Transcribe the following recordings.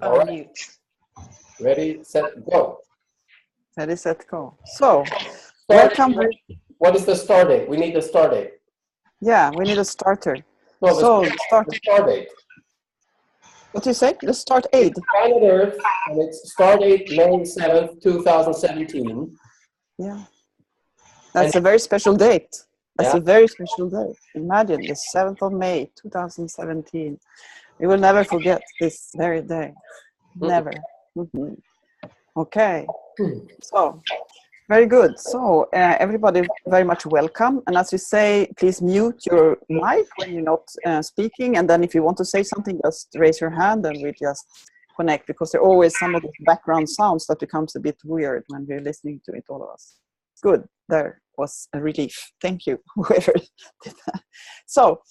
All right. Mute. Ready, set, go. Ready, set, go. So, welcome. What is the start date? We need the start date. Yeah, we need a starter. No, so, the start date. What do you say? The start aid. Planet Earth, and it's start date May 7th, 2017. Yeah. That's a very special date. That's a very special day. Imagine the 7th of May, 2017. We will never forget this very day. Never. Mm-hmm. Okay. So, very good. So, everybody very much welcome. And as you say, please mute your mic when you're not speaking. And then if you want to say something, just raise your hand and we just connect, because there are always some of the background sounds that becomes a bit weird when we're listening to it, all of us. Good. There was a relief. Thank you, whoever did that. So,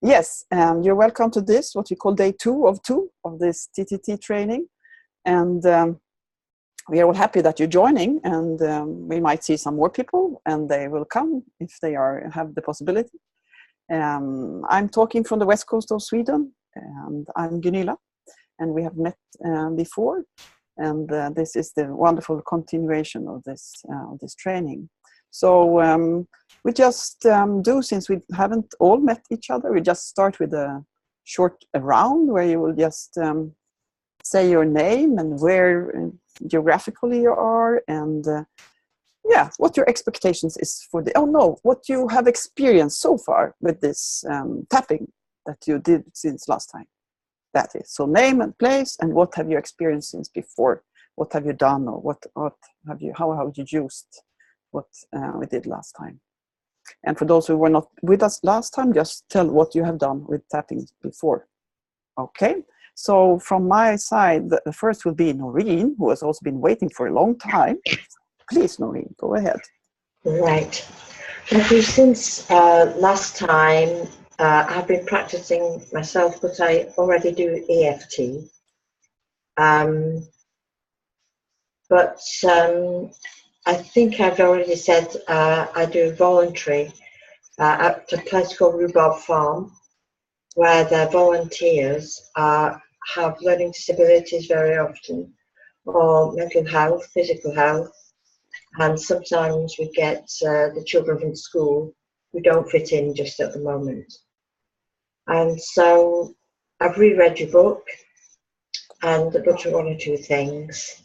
yes, you're welcome to this, what we call day 2 of this TTT training. And we are all happy that you're joining, and we might see some more people, and they will come if they have the possibility. I'm talking from the west coast of Sweden, and I'm Gunilla, and we have met before, and this is the wonderful continuation of this training. So we just do, since we haven't all met each other, we just start with a short round where you will just say your name and where geographically you are, and what your expectations is for what you have experienced so far with this tapping that you did since last time. That is, so name and place, and what have you experienced since before? What have you done, or how have you used what we did last time? And for those who were not with us last time, just tell what you have done with tapping before. Okay. So from my side, the first will be Noreen, who has also been waiting for a long time. Please, Noreen, go ahead. Right. Ever since last time, I've been practicing myself, but I already do EFT. But I think I've already said I do voluntary at a place called Rhubarb Farm, where the volunteers have learning disabilities very often, or mental health, physical health, and sometimes we get the children from school who don't fit in just at the moment. And so I've reread your book and looked at 1 or 2 things.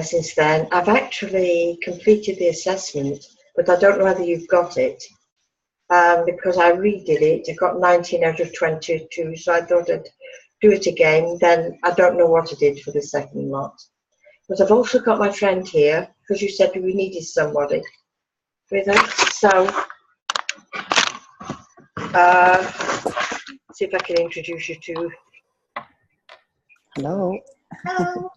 Since then, I've actually completed the assessment, but I don't know whether you've got it, because I redid it. I got 19 out of 22, so I thought I'd do it again. Then I don't know what I did for the second lot. But I've also got my friend here, because you said we needed somebody with us. So, see if I can introduce you to. Hello. Hello.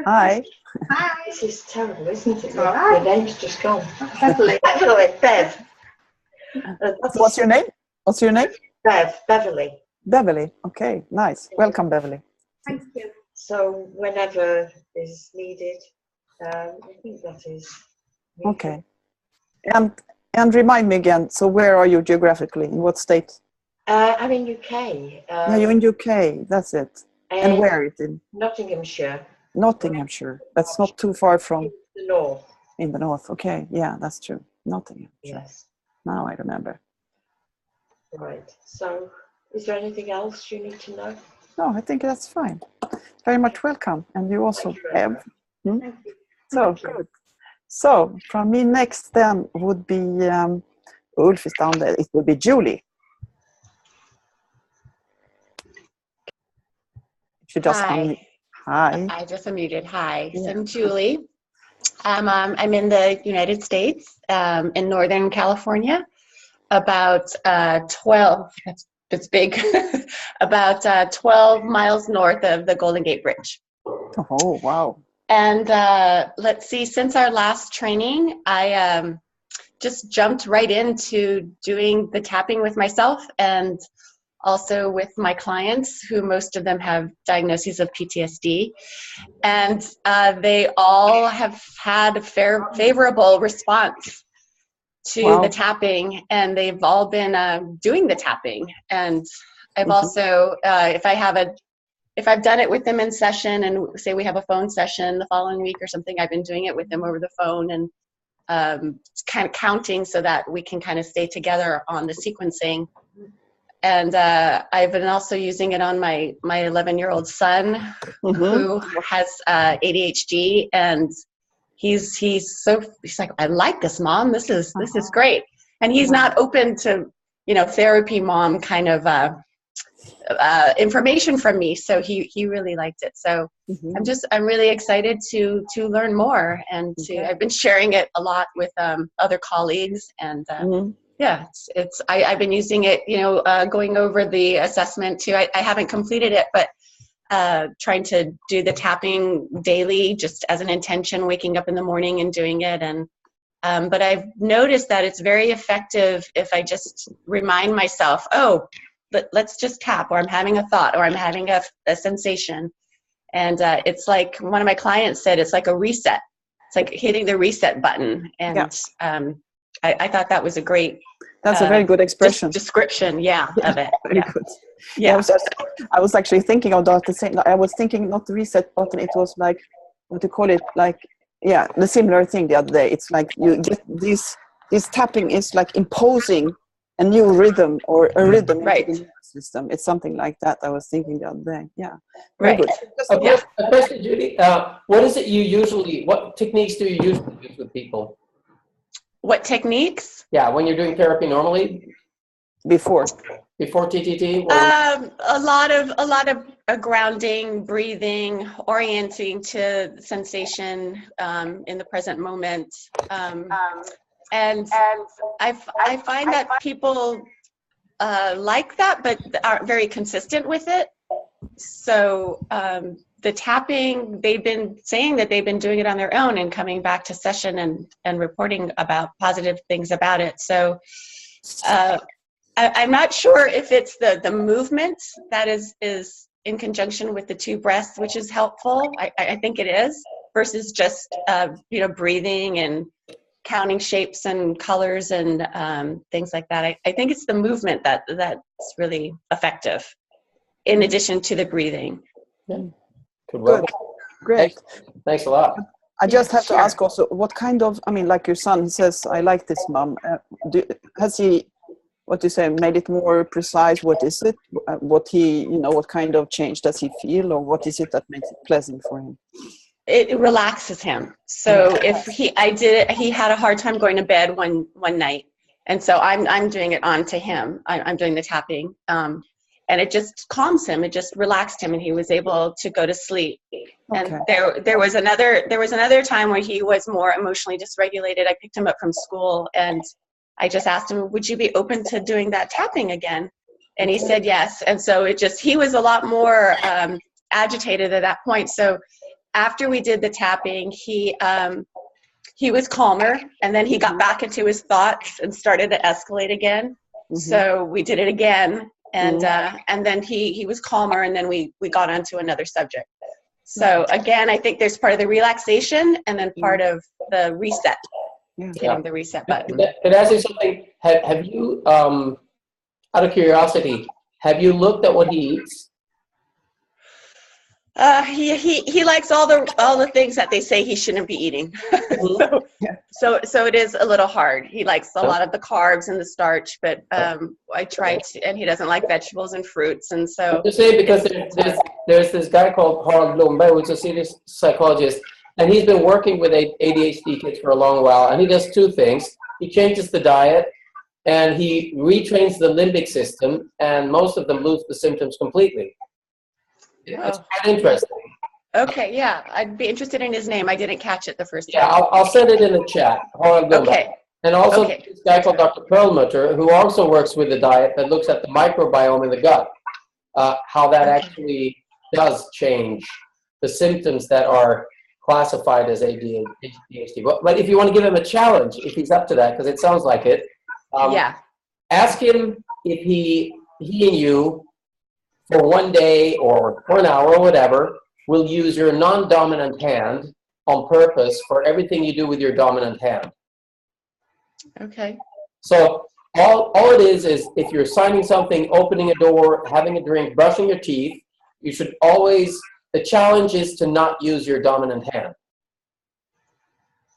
Hi. Hi. This is terrible, isn't it? Your name's just gone. Beverly. Bev. What's your name? What's your name? Beverly. Beverly. Okay, nice. Welcome, Beverly. Thank you. So whenever is needed, I think that is. Okay. And remind me again, so where are you geographically? In what state? I'm in UK. You're in UK, that's it. And where is it? Nottinghamshire. Nottinghamshire. That's not too far from the north. In the north. Okay, yeah, that's true. Nottinghamshire. Yes. Now I remember. Right. So, is there anything else you need to know? No, I think that's fine. Very much welcome, and you also have. So good. So from me next then would be Ulf is down there. It would be Julie. She just Hi. Hi. I just unmuted. Hi. Yeah. So I'm Julie. I'm in the United States, in Northern California, about 12. That's big. About 12 miles north of the Golden Gate Bridge. Oh wow! And let's see. Since our last training, I just jumped right into doing the tapping with myself and also with my clients, who most of them have diagnoses of PTSD. And they all have had a favorable response to the tapping, and they've all been doing the tapping. And I've also, if I have if I've done it with them in session, and say we have a phone session the following week or something, I've been doing it with them over the phone, and kind of counting so that we can kind of stay together on the sequencing. And I've been also using it on my 11-year-old son, who has ADHD, and he's like, I like this, Mom. This is great. And he's not open to, therapy mom kind of information from me. So he really liked it. So I'm really excited to learn more, and I've been sharing it a lot with other colleagues, and yeah, I've been using it, going over the assessment too. I haven't completed it, but trying to do the tapping daily, just as an intention, waking up in the morning and doing it. And but I've noticed that it's very effective if I just remind myself, oh, let's just tap, or I'm having a thought, or I'm having a sensation. And it's like one of my clients said, it's like a reset. It's like hitting the reset button. And I thought that was a great. That's a very good expression. Description, of it. Very good. Yeah, I was actually thinking about the same. I was thinking not the reset button. It was like, what do you call it? Like, the similar thing the other day. It's like you get this tapping is like imposing a new rhythm, or a rhythm into the nervous system. It's something like that. I was thinking the other day. Yeah, very good. A question, Judy. What techniques do you usually use with people? What techniques? Yeah, when you're doing therapy normally. Before TTT. A lot of grounding, breathing, orienting to sensation in the present moment, and I find that people like that, but aren't very consistent with it. So the tapping, they've been saying that they've been doing it on their own and coming back to session and reporting about positive things about it. So I'm not sure if it's the movement that is in conjunction with the two breaths, which is helpful. I think it is, versus just breathing and counting shapes and colors and things like that. I think it's the movement that's really effective, in addition to the breathing. Yeah. Good. Great. Thanks a lot. I just have to ask also, what kind of, like your son, he says, I like this, Mom. Has he, what do you say, made it more precise? What is it? What kind of change does he feel, or what is it that makes it pleasant for him? It relaxes him. So if he had a hard time going to bed one night, and so I'm doing it on to him. I'm doing the tapping, and it just calms him. It just relaxed him, and he was able to go to sleep. And there was another time where he was more emotionally dysregulated. I picked him up from school, and I just asked him, would you be open to doing that tapping again? And he said yes. And so he was a lot more agitated at that point. So after we did the tapping, he was calmer, and then he got back into his thoughts and started to escalate again. So we did it again, and then he was calmer, and then we got onto another subject. So again, I think there's part of the relaxation, and then part of the reset. Hitting the reset button. Could I ask you something? Have you, out of curiosity, have you looked at what he eats? He likes all the things that they say he shouldn't be eating. So it is a little hard. He likes a lot of the carbs and the starch, but I try to, and he doesn't like vegetables and fruits, and so. I'm just saying, because there's this guy called Harald Blomberg, who's a serious psychologist. And he's been working with ADHD kids for a long while, and he does two things. He changes the diet, and he retrains the limbic system, and most of them lose the symptoms completely. It's quite interesting. Okay, yeah, I'd be interested in his name. I didn't catch it the first time. Yeah, I'll send it in the chat. Okay. And also this guy called Dr. Perlmutter, who also works with the diet that looks at the microbiome in the gut, how that actually does change the symptoms that are classified as ADHD. But if you want to give him a challenge, if he's up to that, because it sounds like it, ask him if he and you, for one day or for an hour or whatever, will use your non-dominant hand on purpose for everything you do with your dominant hand. Okay. So all it is if you're signing something, opening a door, having a drink, brushing your teeth, you should always, the challenge is to not use your dominant hand.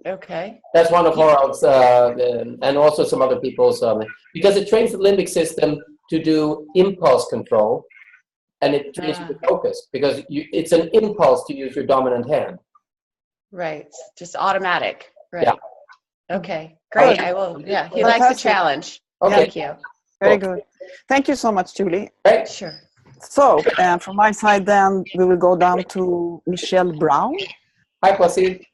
Okay. That's one of Harald's, and also some other people's, because it trains the limbic system to do impulse control, and it trains you to focus, because it's an impulse to use your dominant hand. Right. Just automatic. Right. Yeah. Okay. Great. I will. Yeah. He likes the challenge. Okay. Thank you. Very good. Thank you so much, Julie. Right. Sure. So, from my side then, we will go down to Michelle Brown. Hi, Placide.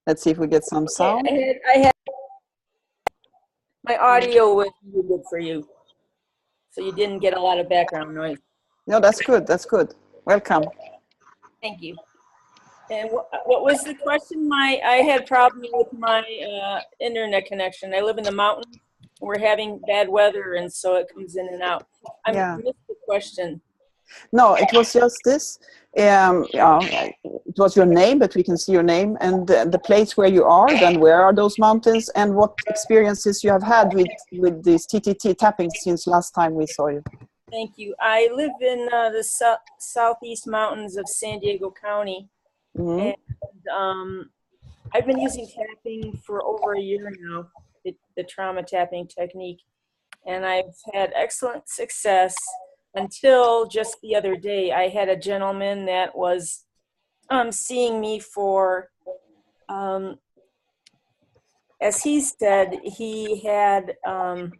Let's see if we get some sound. I had my audio was muted for you, so you didn't get a lot of background noise. No, that's good. That's good. Welcome. Thank you. And what was the question? I had problems with my internet connection. I live in the mountains. We're having bad weather, and so it comes in and out. I missed the question. No, it was just this. It was your name, but we can see your name and the place where you are. Then where are those mountains, and what experiences you have had with this TTT tapping since last time we saw you. Thank you. I live in the southeast mountains of San Diego County, and I've been using tapping for over a year now, the trauma tapping technique, and I've had excellent success until just the other day. I had a gentleman that was seeing me for, as he said, he had a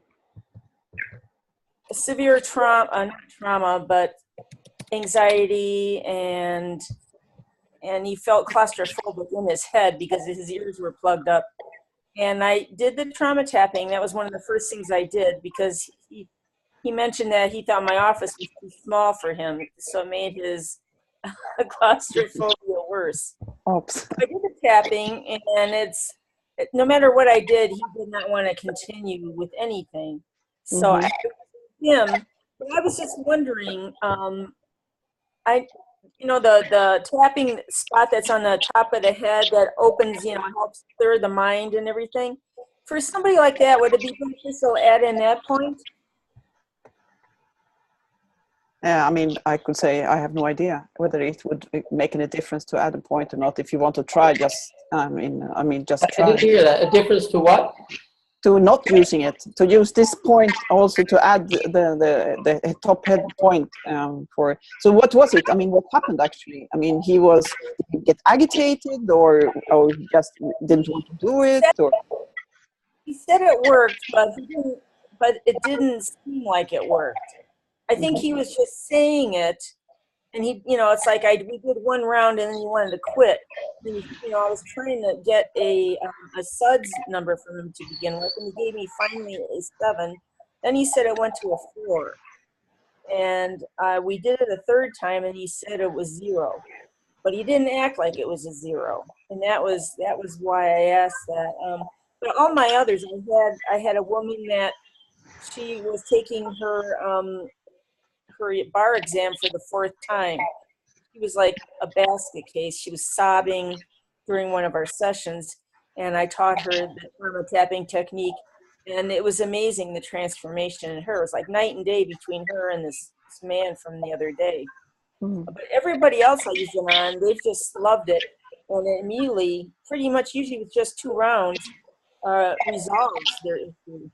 severe not trauma, but anxiety, and he felt claustrophobic in his head because his ears were plugged up. And I did the trauma tapping. That was one of the first things I did, because he mentioned that he thought my office was too small for him, so it made his claustrophobia worse. Oops. I did the tapping, and no matter what I did, he did not want to continue with anything. So I was just wondering, the tapping spot that's on the top of the head that opens, helps clear the mind and everything. For somebody like that, would it be beneficial to add in that point? I mean, I could say I have no idea whether it would make any difference to add a point or not. If you want to try, just just try. I didn't hear that. A difference to what? To not using it, to use this point also to add the top head point for. So what was it? I mean, what happened actually? I mean, did he get agitated or just didn't want to do it? Or? He said it worked, but it didn't seem like it worked. I think he was just saying it, and it's like we did one round and then he wanted to quit. And, I was trying to get a SUDS number from him to begin with, and he gave me finally a 7. Then he said it went to a 4, and we did it a third time, and he said it was 0, but he didn't act like it was a 0, and that was why I asked that. But all my others, I had a woman that she was taking her bar exam for the 4th time. She was like a basket case. She was sobbing during one of our sessions, and I taught her the trauma tapping technique, and it was amazing, the transformation in her. It was like night and day between her and this man from the other day. But everybody else I used it on, they've just loved it, and it immediately, pretty much usually with just 2 rounds, resolves their issue.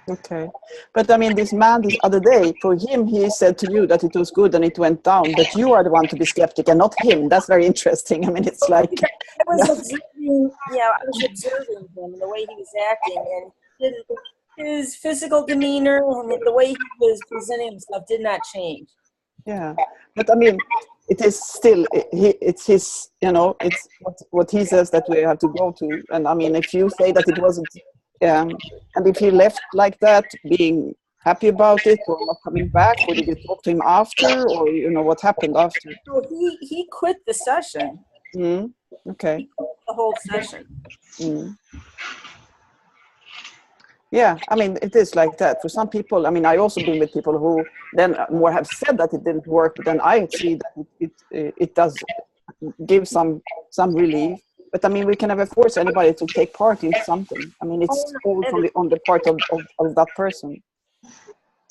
Okay, but I mean, this man this other day, for him, he said to you that it was good and it went down, but you are the one to be skeptic and not him. That's very interesting. I mean, it's like I was observing him and the way he was acting, and his physical demeanor and the way he was presenting himself did not change. Yeah, but I mean, it is still it's his. It's what he says that we have to go to, and I mean, if you say that it wasn't. And if he left like that, being happy about it or not coming back, or did you talk to him after, or what happened after? So he quit the session. Okay. He quit the whole session. Yeah, I mean, it is like that. For some people, I mean, I also been with people who then more have said that it didn't work, but then I see that it does give some relief. But I mean, we can never force anybody to take part in something. I mean, it's all on the part of that person,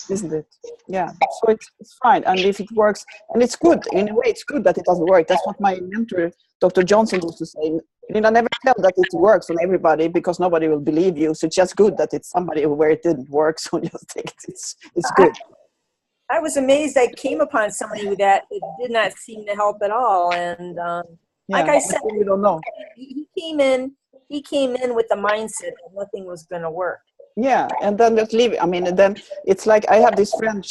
isn't it? Yeah. So it's fine. And if it works, and it's good, in a way, it's good that it doesn't work. That's what my mentor, Dr. Johnson, used to say. Never tell that it works on everybody, because nobody will believe you. So it's just good that it's somebody where it didn't work. So just take it. It's good. I was amazed I came upon somebody with that. It did not seem to help at all. And like I said, you don't know. He came in with the mindset that nothing was going to work. Yeah, and then just leave it. I mean, and then it's like, I have this friend.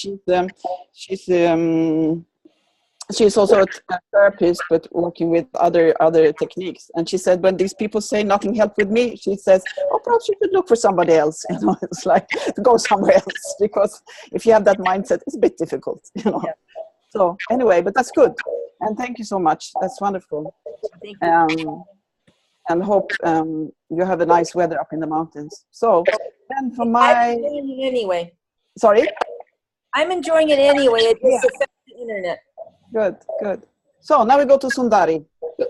She's also a therapist, but working with other techniques. And she said, when these people say nothing helped with me, she says, oh, perhaps you could look for somebody else. You know, it's like to go somewhere else, because if you have that mindset, it's a bit difficult. You know. Yeah. So anyway, but that's good. And thank you so much. That's wonderful. Thank you. And hope you have a nice weather up in the mountains. So then for my... I'm enjoying it anyway. Sorry? I'm enjoying it anyway. It just affects the internet. Good. So now we go to Sundari.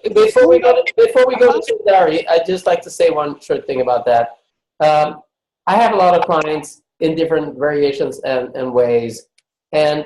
Before we go to Sundari, I'd just like to say one short thing about that. I have a lot of clients in different variations and ways, and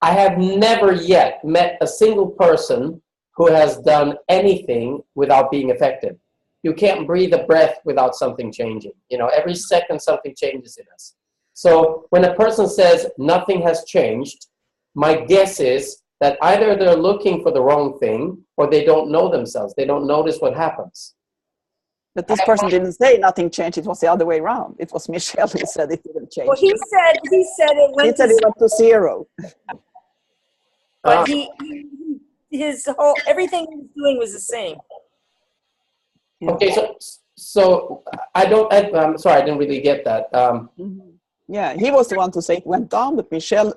I have never yet met a single person who has done anything without being affected. You can't breathe a breath without something changing. You know, every second something changes in us. So when a person says nothing has changed, my guess is that either they're looking for the wrong thing, or they don't know themselves. They don't notice what happens. But this person didn't say nothing changed. It was the other way around. It was Michelle who said it didn't change. Well, he said it went to zero. But his whole, everything he was doing was the same. Okay, so I'm sorry, I didn't really get that. Yeah, he was the one to say it went down, but Michelle,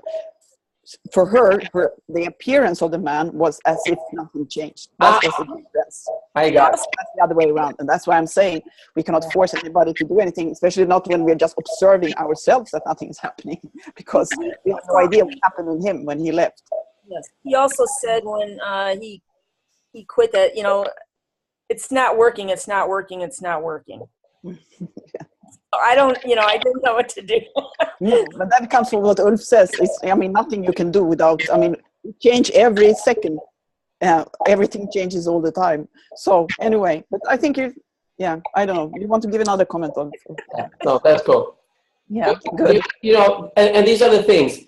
for her, the appearance of the man was as if nothing changed. That was the difference. I got it. That's the other way around. And that's why I'm saying we cannot force anybody to do anything, especially not when we're just observing ourselves that nothing is happening, because we have no idea what happened with him when he left. Yes. He also said when he quit that, you know, it's not working. I didn't know what to do. No, but that comes from what Ulf says. Nothing you can do without, change every second. Everything changes all the time. So anyway, but I think I don't know. You want to give another comment on it? No, that's cool. Yeah, good. And these are the things.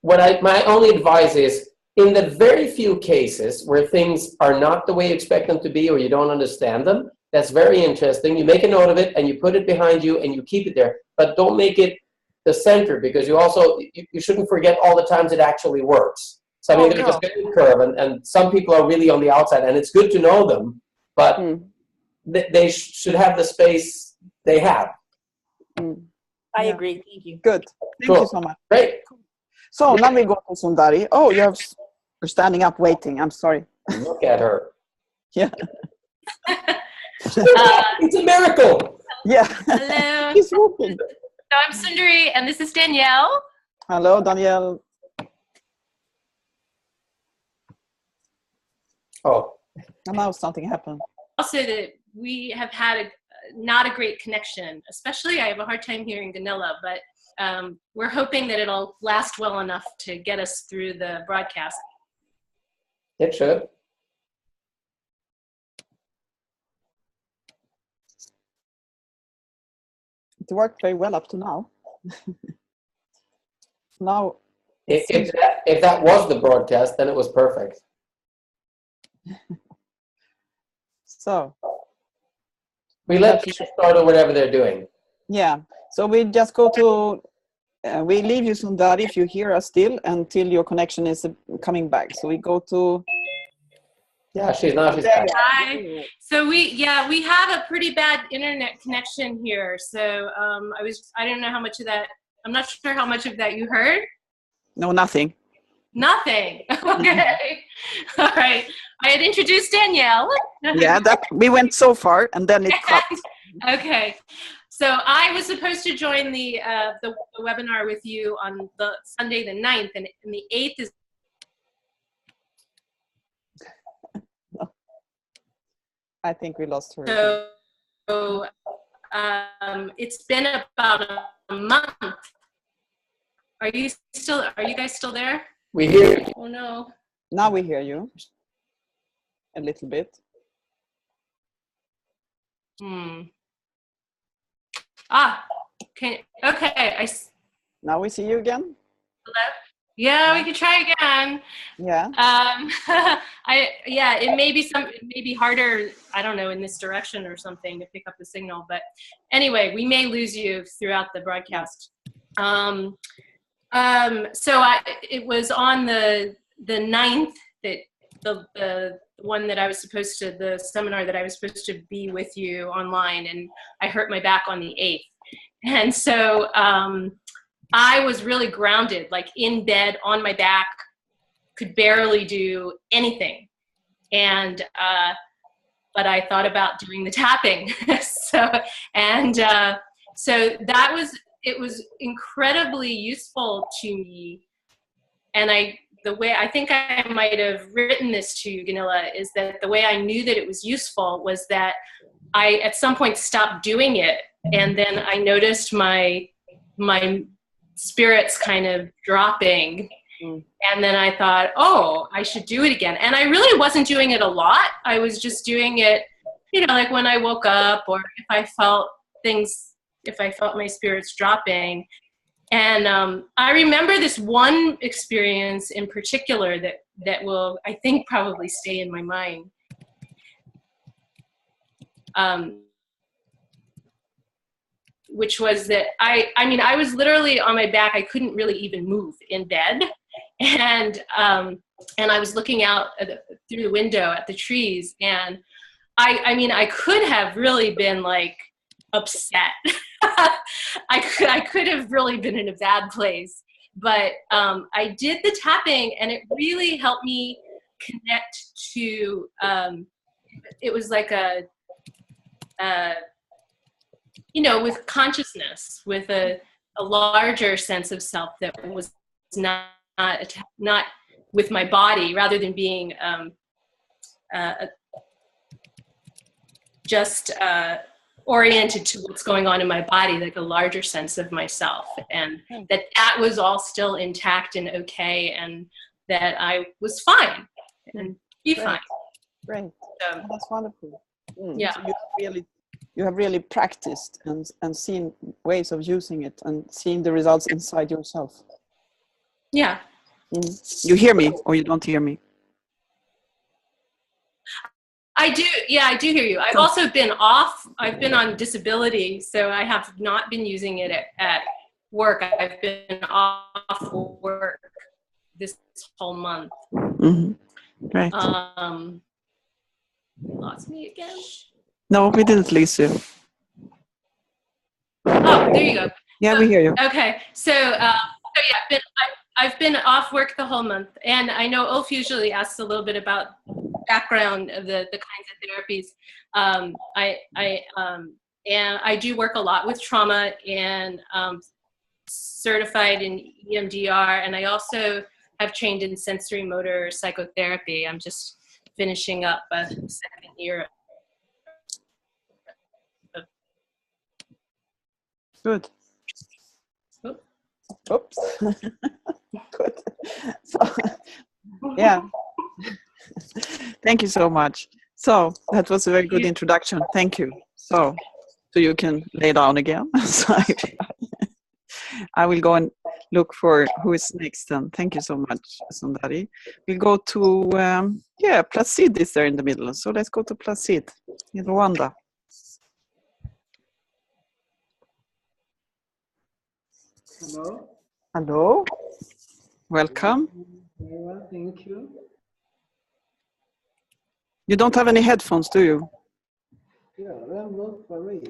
My only advice is, in the very few cases where things are not the way you expect them to be, or you don't understand them, that's very interesting. You make a note of it and you put it behind you and you keep it there, but don't make it the center, because you shouldn't forget all the times it actually works. So there's a learning curve, and some people are really on the outside, and it's good to know them, but they should have the space they have. I agree. Thank you. Good. Thank you so much. Great. So now we go to Sundari. Oh, you're standing up waiting. I'm sorry. Look at her. Yeah. It's a miracle. Yeah. Hello. He's walking. So I'm Sundari, and this is Danielle. Hello, Danielle. Oh. And now something happened. Also, that we have had not a great connection. Especially, I have a hard time hearing Gunilla, but we're hoping that it'll last well enough to get us through the broadcast. It should. It worked very well up to now. Now, if that was the broadcast, then it was perfect. So we let people start or whatever they're doing. Yeah. So we just go to. We leave you, Sundari, if you hear us still, until your connection is coming back. So we go to. Yeah, she's back. Hi. So we have a pretty bad internet connection here. So I don't know how much of that. I'm not sure how much of that you heard. No, nothing. Nothing. Okay. All right. I had introduced Danielle. Yeah, that we went so far, and then it cut. Okay. So I was supposed to join the webinar with you on the Sunday the 9th, and the 8th is. I think we lost her again. So it's been about a month. Are you guys still there? We hear you. Oh no. Now we hear you a little bit. Okay. Now we see you again. Hello? Yeah, we could try again. Yeah. It may be harder, I don't know, in this direction or something to pick up the signal. But anyway, we may lose you throughout the broadcast. It was on the 9th that the one that I was supposed to, the seminar that I was supposed to be with you online, and I hurt my back on the 8th. And so I was really grounded, like in bed on my back, could barely do anything. And, but I thought about doing the tapping. It was incredibly useful to me. And the way I think I might have written this to you, Gunilla, is that the way I knew that it was useful was that I at some point stopped doing it, and then I noticed my spirits kind of dropping, and then I thought, oh, I should do it again. And I really wasn't doing it a lot. I was just doing it, like when I woke up, or if I felt my spirits dropping. And I remember this one experience in particular that will, I think, probably stay in my mind. Which was that I was literally on my back. I couldn't really even move in bed. And I was looking out through the window at the trees. And I could have really been like upset. I could have really been in a bad place, but I did the tapping, and it really helped me connect to. It was like with consciousness, with a larger sense of self that was not with my body, rather than being just oriented to what's going on in my body, like a larger sense of myself, and that was all still intact and okay, and that I was fine and be fine. Great. That's wonderful. Yeah. So you have really practiced and seen ways of using it and seeing the results inside yourself. Yeah. You hear me, or you don't hear me? I do. Yeah, I do hear you. I've also been off. I've been on disability, so I have not been using it at work. I've been off work this whole month. Right. Lost me again? No, we didn't lose you. Oh, there you go. Yeah, we hear you. Okay. So I've been off work the whole month, and I know Ulf usually asks a little bit about background of the kinds of therapies. And I do work a lot with trauma, and certified in EMDR, and I also have trained in sensory motor psychotherapy. I'm just finishing up a second year. Good. Oops. Good. So, yeah. Thank you so much. So that was a very good introduction. Thank you. So you can lay down again. So I will go and look for who is next. And thank you so much, Sundari. We'll go to, Placid is there in the middle. So let's go to Placid in Rwanda. Hello. Hello. Welcome. Very well, thank you. You don't have any headphones, do you? Yeah, well, not for me.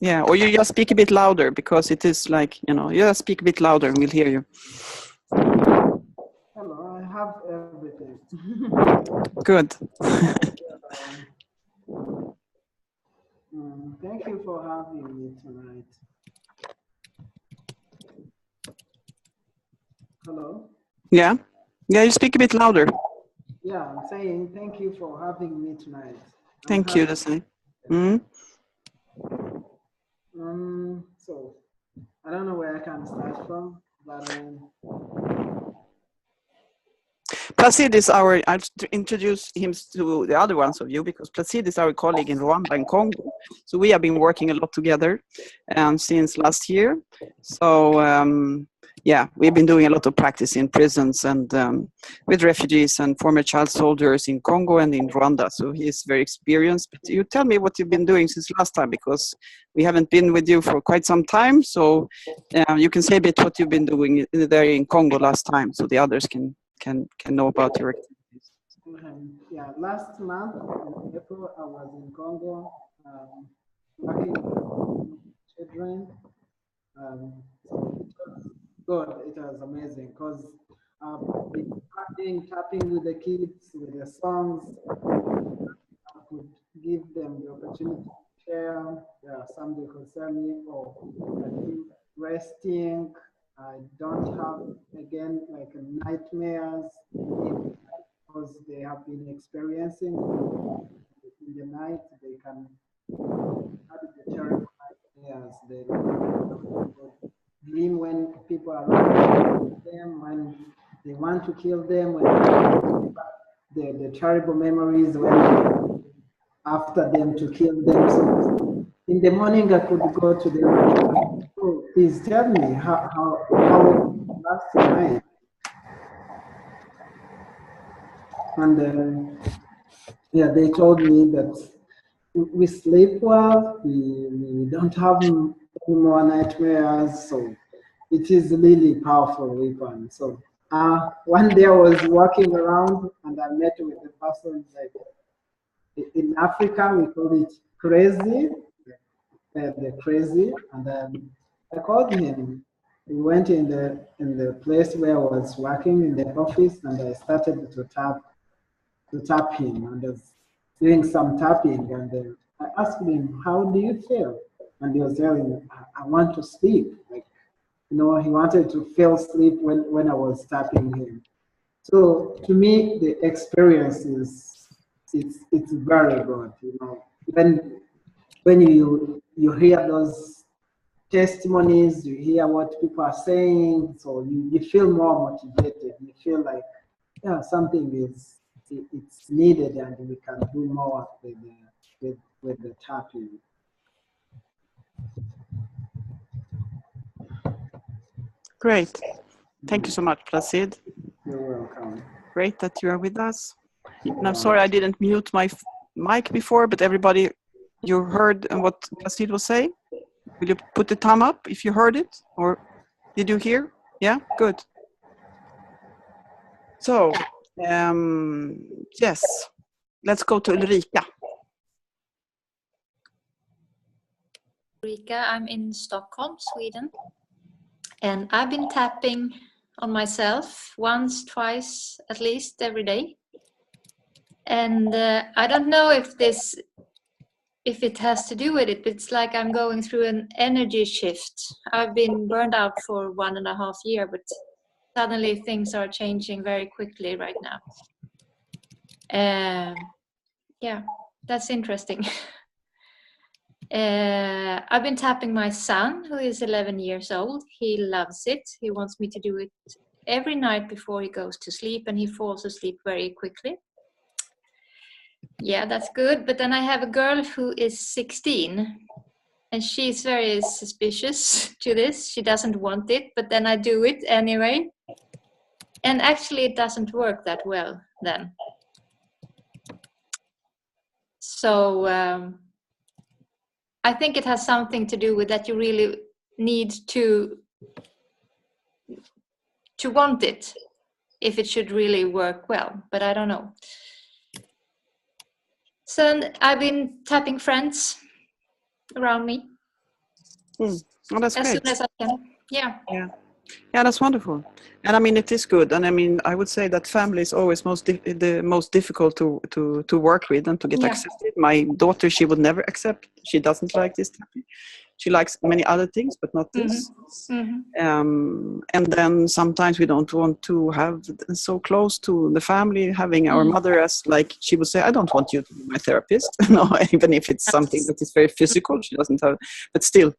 Yeah, or you just speak a bit louder, because it is like, you just speak a bit louder and we'll hear you. Hello, I have everything. Good. Thank you for having me tonight. Hello? Yeah, you speak a bit louder. Yeah, I'm saying thank you for having me tonight. Thank you, Desi. Mm. So I don't know where I can start from, but Placide is our, I'll introduce him to the other ones of you, because Placide is our colleague in Rwanda and Congo. So we have been working a lot together since last year. So yeah, we've been doing a lot of practice in prisons and with refugees and former child soldiers in Congo and in Rwanda. So he is very experienced. But you tell me what you've been doing since last time, because we haven't been with you for quite some time. So you can say a bit what you've been doing there in Congo last time, so the others can know about your activities. Yeah, last month in April, I was in Congo working with children. So it was amazing because I've been tapping with the kids, with the songs. I could give them the opportunity to share. Yeah, some they could tell me, oh, I feel resting. I don't have, again, like nightmares because they have been experiencing in the night. They can have the terrible nightmares. They dream when people are around them, when they want to kill them, when the terrible memories when after them to kill them. So in the morning, I could go to them. Oh, please tell me how last night. And yeah, they told me that we sleep well, we don't have any more nightmares, so it is really powerful weapon. So one day I was walking around and I met with a person, like in Africa we call it crazy, the crazy, and I called him. We went in the place where I was working in the office, and I started to tap him, and I was doing some tapping, and I asked him, "How do you feel?" And he was telling me, "I want to sleep." Like, you know, he wanted to feel sleep when I was tapping him. So to me, the experience is it's very good. You know, when you hear those testimonies, you hear what people are saying, so you feel more motivated. You feel like, yeah, something it's needed, and we can do more with the tapping. Great. Thank you so much, Placide. You're welcome. Great that you are with us. And I'm sorry I didn't mute my mic before, but everybody, you heard what Placide was saying? Will you put the thumb up if you heard it? Or did you hear? Yeah, good. So, yes, let's go to Ulrika. Ulrika, I'm in Stockholm, Sweden. And I've been tapping on myself once, twice, at least every day. And I don't know if it has to do with it, but it's like I'm going through an energy shift. I've been burned out for 1.5 years, but suddenly things are changing very quickly right now. Yeah, that's interesting. I've been tapping my son, who is 11 years old. He loves it. He wants me to do it every night before he goes to sleep, and he falls asleep very quickly. Yeah, that's good. But then I have a girl who is 16, and she's very suspicious to this. She doesn't want it, but then I do it anyway. And actually, it doesn't work that well then. So I think it has something to do with that you really need to want it if it should really work well, but I don't know. So I've been tapping friends around me. Oh, that's as great. soon as I can. Yeah. Yeah, that's wonderful. And I mean, it is good. And I mean, I would say that family is always the most difficult to work with and to get accepted. My daughter, she would never accept. She doesn't like this tapping. She likes many other things, but not this. Mm-hmm. And then sometimes we don't want to have so close to the family, having our mother as, like, she would say, I don't want you to be my therapist. No, even if it's something that is very physical, she doesn't have, but still.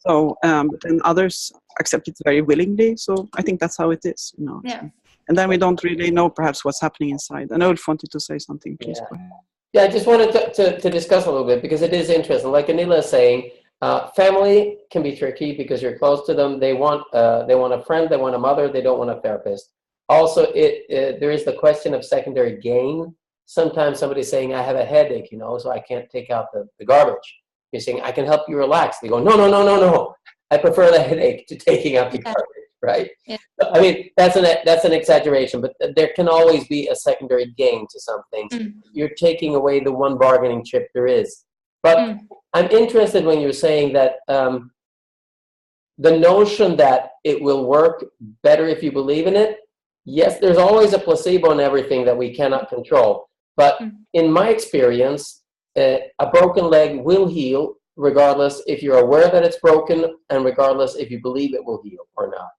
So, but then others accept it very willingly. So I think that's how it is, you know. Yeah. And then we don't really know perhaps what's happening inside. And Ulf wanted to say something, please. Yeah. Yeah, I just wanted to discuss a little bit because it is interesting. Like Anila is saying, family can be tricky because you're close to them. They want a friend, they want a mother, they don't want a therapist. Also, there is the question of secondary gain. Sometimes somebody's saying, I have a headache, you know, so I can't take out the garbage. You're saying, I can help you relax. They go, no. I prefer the headache to taking out the garbage, right? Yeah. I mean, that's an exaggeration, but there can always be a secondary gain to something. You're taking away the one bargaining chip there is. But I'm interested when you're saying that the notion that it will work better if you believe in it. Yes, there's always a placebo in everything that we cannot control. But in my experience, a broken leg will heal regardless if you're aware that it's broken and regardless if you believe it will heal or not.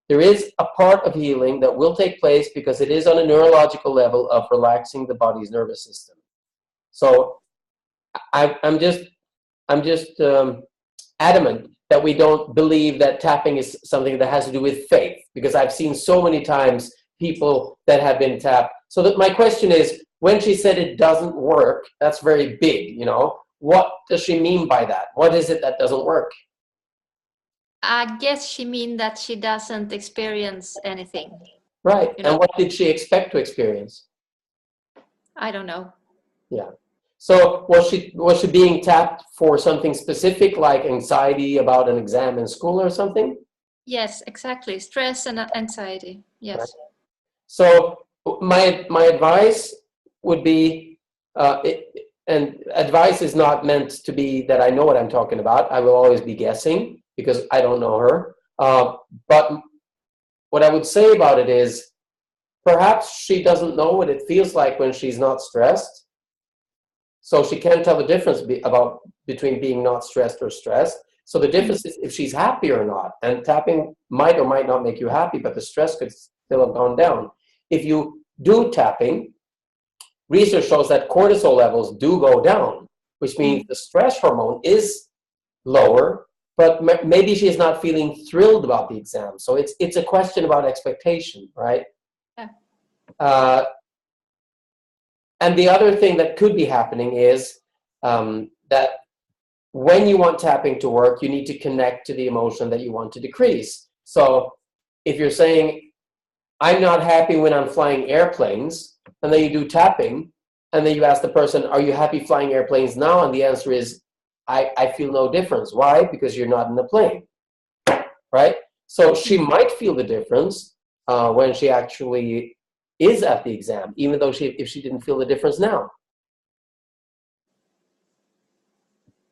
There is a part of healing that will take place because it is on a neurological level of relaxing the body's nervous system. So I'm just adamant that we don't believe that tapping is something that has to do with faith, because I've seen so many times people that have been tapped. So that my question is, when she said it doesn't work, that's very big, you know. What does she mean by that? What is it that doesn't work? I guess she means that she doesn't experience anything. Right. You know? And what did she expect to experience? I don't know. Yeah. So was she being tapped for something specific, like anxiety about an exam in school or something? Yes, exactly. Stress and anxiety. Yes. Right. So my advice would be, and advice is not meant to be that I know what I'm talking about. I will always be guessing because I don't know her. But what I would say about it is, perhaps she doesn't know what it feels like when she's not stressed. So she can't tell the difference between being not stressed or stressed. So the difference is if she's happy or not. And tapping might or might not make you happy, but the stress could still have gone down. If you do tapping, research shows that cortisol levels do go down, which means the stress hormone is lower, but maybe she is not feeling thrilled about the exam. So it's a question about expectation, right? Yeah. And the other thing that could be happening is that when you want tapping to work, you need to connect to the emotion that you want to decrease. So if you're saying, I'm not happy when I'm flying airplanes, and then you do tapping, and then you ask the person, are you happy flying airplanes now? And the answer is, I feel no difference. Why? Because you're not in the plane, right? So she might feel the difference when she actually is at the exam, even though if she didn't feel the difference now.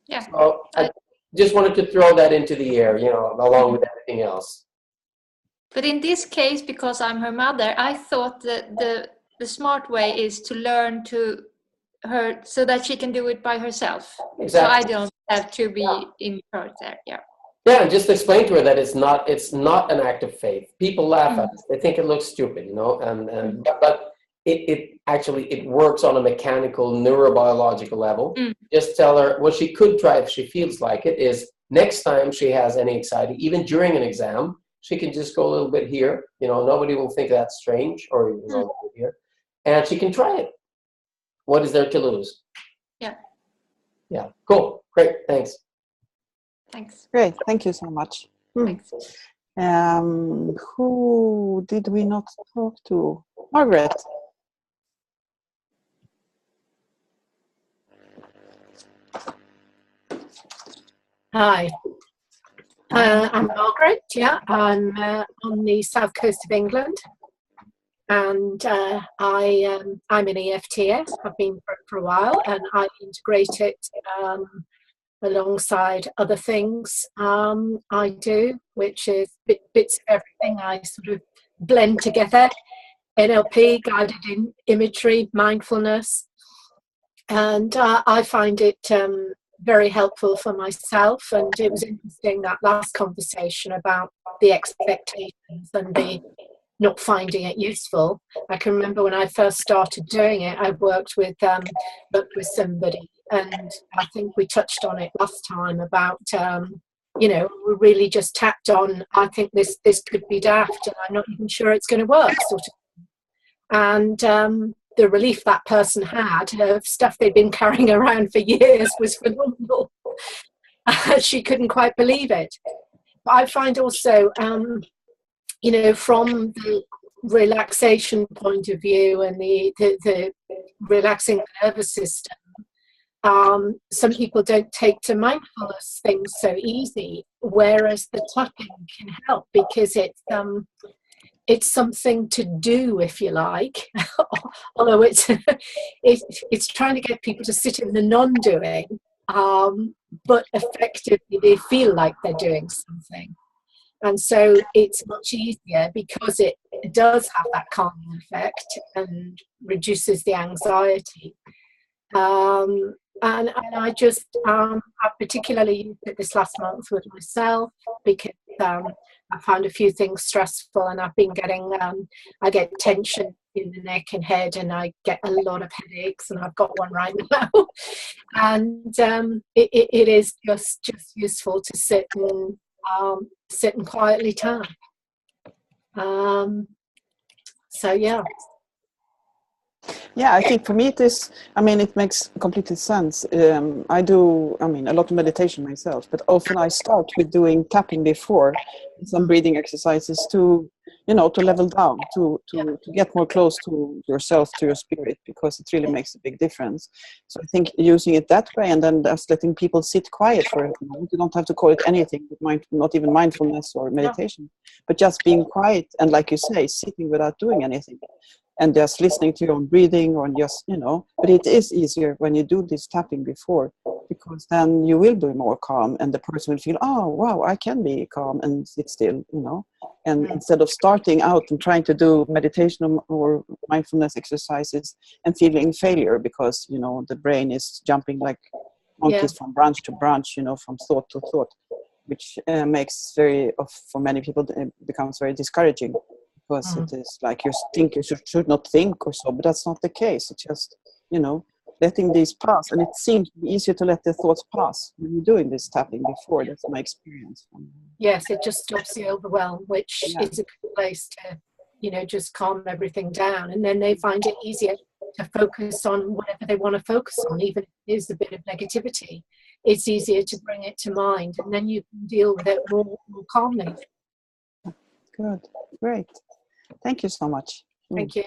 Yeah. So I just wanted to throw that into the air, you know, along with everything else. But in this case, because I'm her mother, I thought that the smart way is to learn to her so that she can do it by herself. Exactly. So I don't have to be in charge there. Yeah. Yeah, and just explain to her that it's not an act of faith. People laugh at it; they think it looks stupid, you know. But it actually works on a mechanical, neurobiological level. Just tell her what she could try if she feels like it is next time she has any anxiety, even during an exam, she can just go a little bit here. You know, nobody will think that's strange, or you know, here, and she can try it. What is there to lose? Yeah. Yeah. Cool. Great. Thanks. Thanks. Great. Thank you so much. Thanks. Who did we not talk to? Margaret. Hi. I'm Margaret. Yeah, I'm on the south coast of England. And I'm an EFTer. I've been for a while, and I integrate it alongside other things I do, which is bits of everything. I sort of blend together: NLP, guided imagery, mindfulness, and I find it very helpful for myself. And it was interesting, that last conversation about the expectations and the not finding it useful. I can remember when I first started doing it, I worked with somebody, and I think we touched on it last time about, you know, we really just tapped on, I think this could be daft and I'm not even sure it's going to work, sort of. And the relief that person had of stuff they'd been carrying around for years was phenomenal. She couldn't quite believe it. But I find also, you know, from the relaxation point of view and the relaxing the nervous system, some people don't take to mindfulness things so easy, whereas the tapping can help because it's something to do, if you like, although it's trying to get people to sit in the non-doing, but effectively they feel like they're doing something. And so it's much easier because it does have that calming effect and reduces the anxiety. And I just, I particularly used it this last month with myself because I found a few things stressful, and I've been getting, I get tension in the neck and head, and I get a lot of headaches, and I've got one right now. And it is just useful to sit and quietly tap. So yeah. Yeah, I think for me it is, I mean, it makes completely sense. I do, I mean, a lot of meditation myself, but often I start with doing tapping before, some breathing exercises to, you know, to level down, to get more close to yourself, to your spirit, because it really makes a big difference. So I think using it that way, and then just letting people sit quiet for a moment. You don't have to call it anything, not even mindfulness or meditation, but just being quiet and, like you say, sitting without doing anything. And just listening to your own breathing, or just, you know, but it is easier when you do this tapping before, because then you will be more calm, and the person will feel, oh, wow, I can be calm and sit still, you know. And instead of starting out and trying to do meditation or mindfulness exercises and feeling failure because, you know, the brain is jumping like monkeys from branch to branch, you know, from thought to thought, which makes for many people, it becomes very discouraging. Because it is like you think you should not think or so, but that's not the case. It's just, you know, letting these pass. And it seems easier to let the thoughts pass when you're doing this tapping before. That's my experience. Yes, it just stops the overwhelm, which is a good place to, you know, just calm everything down. And then they find it easier to focus on whatever they want to focus on, even if it is a bit of negativity. It's easier to bring it to mind, and then you can deal with it more calmly. Good, great. Thank you so much. Thank you.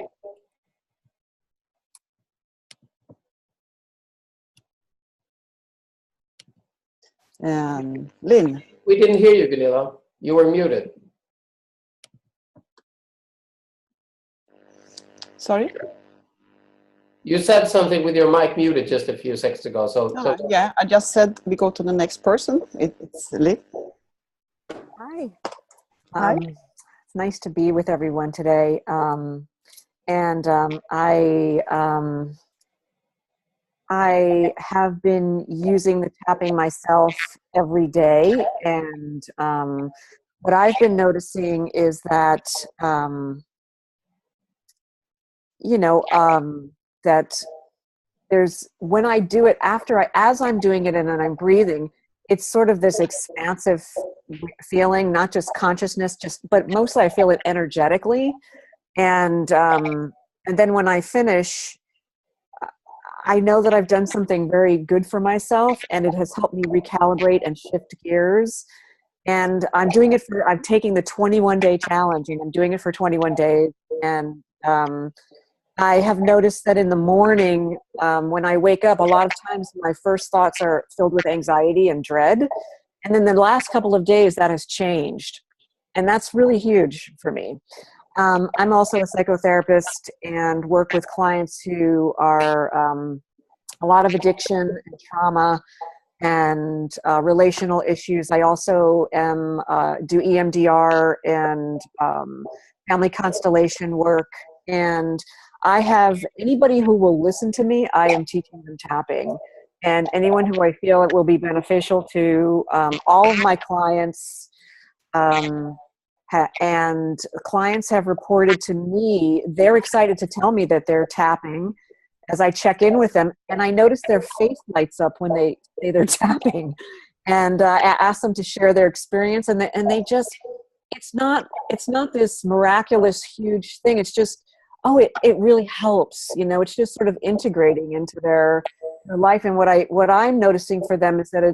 Lynn. We didn't hear you, Gunilla. You were muted. Sorry? You said something with your mic muted just a few seconds ago. So yeah, I just said we go to the next person. It's Lynn. Hi. Hi. It's nice to be with everyone today. I have been using the tapping myself every day, and what I've been noticing is that that there's, when I do it as I'm doing it and then I'm breathing, it's sort of this expansive feeling, not just consciousness, but mostly I feel it energetically. And then when I finish, I know that I've done something very good for myself, and it has helped me recalibrate and shift gears. And I'm taking the 21-day challenge, and I'm doing it for 21 days. And I have noticed that in the morning, when I wake up, a lot of times my first thoughts are filled with anxiety and dread. And then the last couple of days, that has changed. And that's really huge for me. I'm also a psychotherapist and work with clients who are a lot of addiction and trauma and relational issues. I also do EMDR and family constellation work. And I have anybody who will listen to me, I am teaching them tapping. and anyone who I feel it will be beneficial to. All of my clients, and clients have reported to me, they're excited to tell me that they're tapping as I check in with them, and I notice their face lights up when they say they're tapping, and I ask them to share their experience, and they just, it's not this miraculous huge thing. It's just, oh, it really helps, you know. It's just sort of integrating into their life. And what I'm noticing for them is that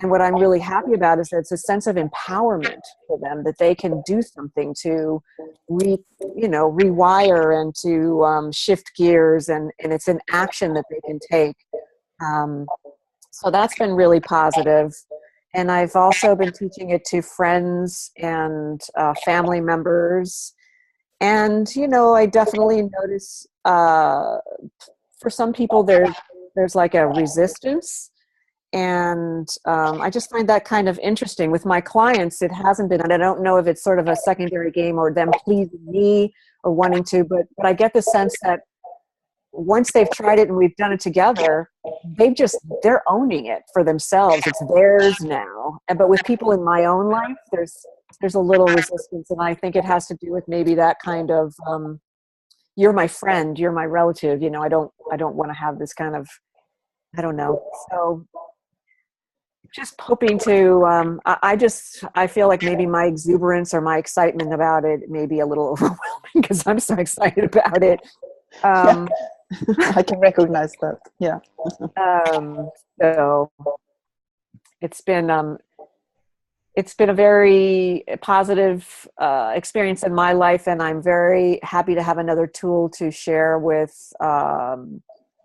and what I'm really happy about is that it's a sense of empowerment for them, that they can do something to rewire and to shift gears, and it's an action that they can take. So that's been really positive. And I've also been teaching it to friends and family members. And, you know, I definitely notice for some people there's like a resistance. And I just find that kind of interesting. With my clients, it hasn't been, and I don't know if it's sort of a secondary game or them pleasing me or wanting to, but I get the sense that once they've tried it and we've done it together, they're owning it for themselves. It's theirs now. But with people in my own life, there's a little resistance, and I think it has to do with maybe that kind of you're my friend, you're my relative, you know, I don't want to have this kind of, I don't know. So just hoping to, I feel like maybe my exuberance or my excitement about it may be a little overwhelming because I'm so excited about it. Yeah. I can recognize that. Yeah. So it's been a very positive experience in my life, and I'm very happy to have another tool to share with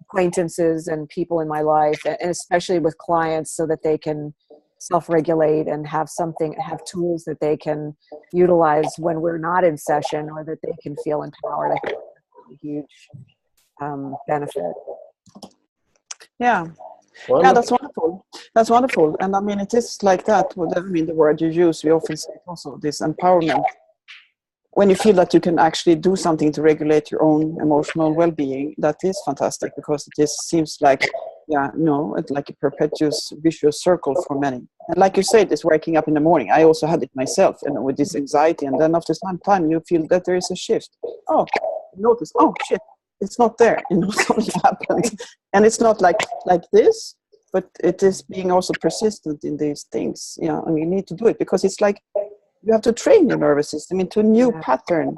acquaintances and people in my life, and especially with clients, so that they can self-regulate and have tools that they can utilize when we're not in session, or that they can feel empowered. I think that's a huge benefit. Yeah. Yeah, that's wonderful. That's wonderful. And I mean, it is like that. I mean, the word you use, we often say also this empowerment. When you feel that you can actually do something to regulate your own emotional well-being, that is fantastic, because it just seems like, it's like a perpetuous vicious circle for many. And like you said, this waking up in the morning, I also had it myself, and with this anxiety, and then after some time you feel that there is a shift. Oh, notice, oh shit, it's not there, something happened. And it's not like this, but it is being also persistent in these things. And you need to do it, because it's like you have to train your nervous system into a new pattern.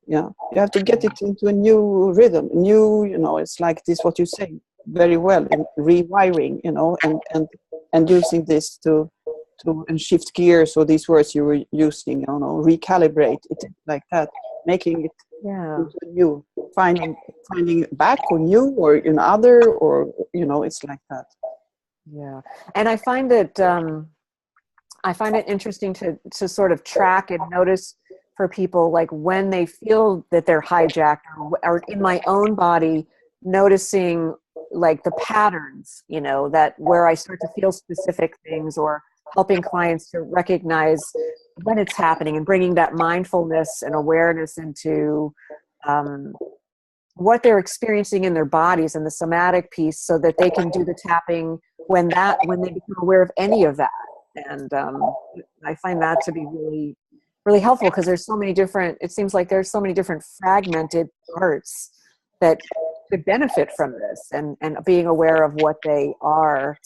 You have to get it into a new rhythm, it's like this, what you say very well, in rewiring, and using this to and shift gears, or these words you were using, recalibrate it, like that, making it into new, finding back or new or in other, or it's like that. Yeah. And I find it interesting to sort of track and notice for people, like when they feel that they're hijacked, or in my own body, noticing like the patterns, that where I start to feel specific things, or helping clients to recognize when it's happening, and bringing that mindfulness and awareness into what they're experiencing in their bodies and the somatic piece, so that they can do the tapping when they become aware of any of that. And I find that to be really, really helpful, because it seems like there's so many different fragmented parts that could benefit from this, and being aware of what they are.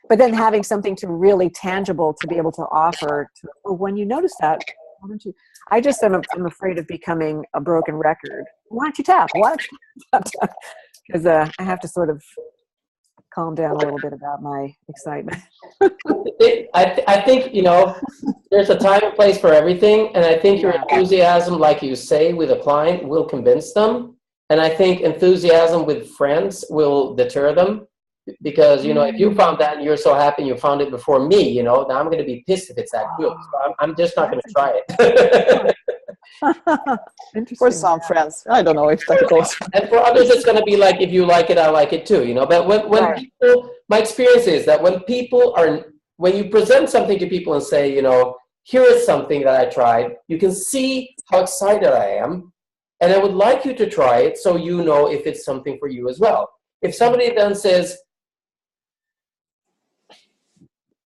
But then having something to really tangible to be able to offer to, when you notice that, why don't you? I'm afraid of becoming a broken record. Why don't you tap? Because I have to sort of calm down a little bit about my excitement. I think, there's a time and place for everything. And I think your enthusiasm, like you say, with a client will convince them. And I think enthusiasm with friends will deter them. Because, if you found that and you're so happy and you found it before me, now I'm going to be pissed if it's that good. So I'm just not going to try it. For some friends, I don't know if that goes. And for others, it's going to be like, if you like it, I like it too, But when people, my experience is that when you present something to people and say, here is something that I tried, you can see how excited I am. And I would like you to try it, so if it's something for you as well. If somebody then says,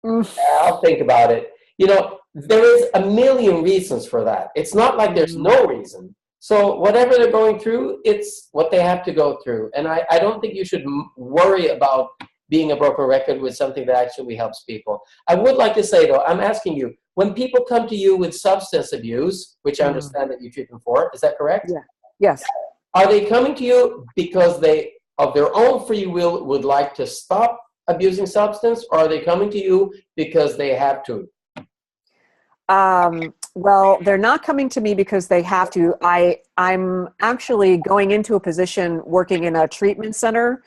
I'll think about it. You know, there is a million reasons for that. It's not like there's no reason. So whatever they're going through, it's what they have to go through. And I don't think you should worry about being a broken record with something that actually helps people. I would like to say, though, I'm asking you, when people come to you with substance abuse, which I understand that you treat them for, is that correct? Yeah. Yes. Are they coming to you because they, of their own free will, would like to stop abusing substance, or are they coming to you because they have to? Well, they're not coming to me because they have to. I'm actually going into a position working in a treatment center,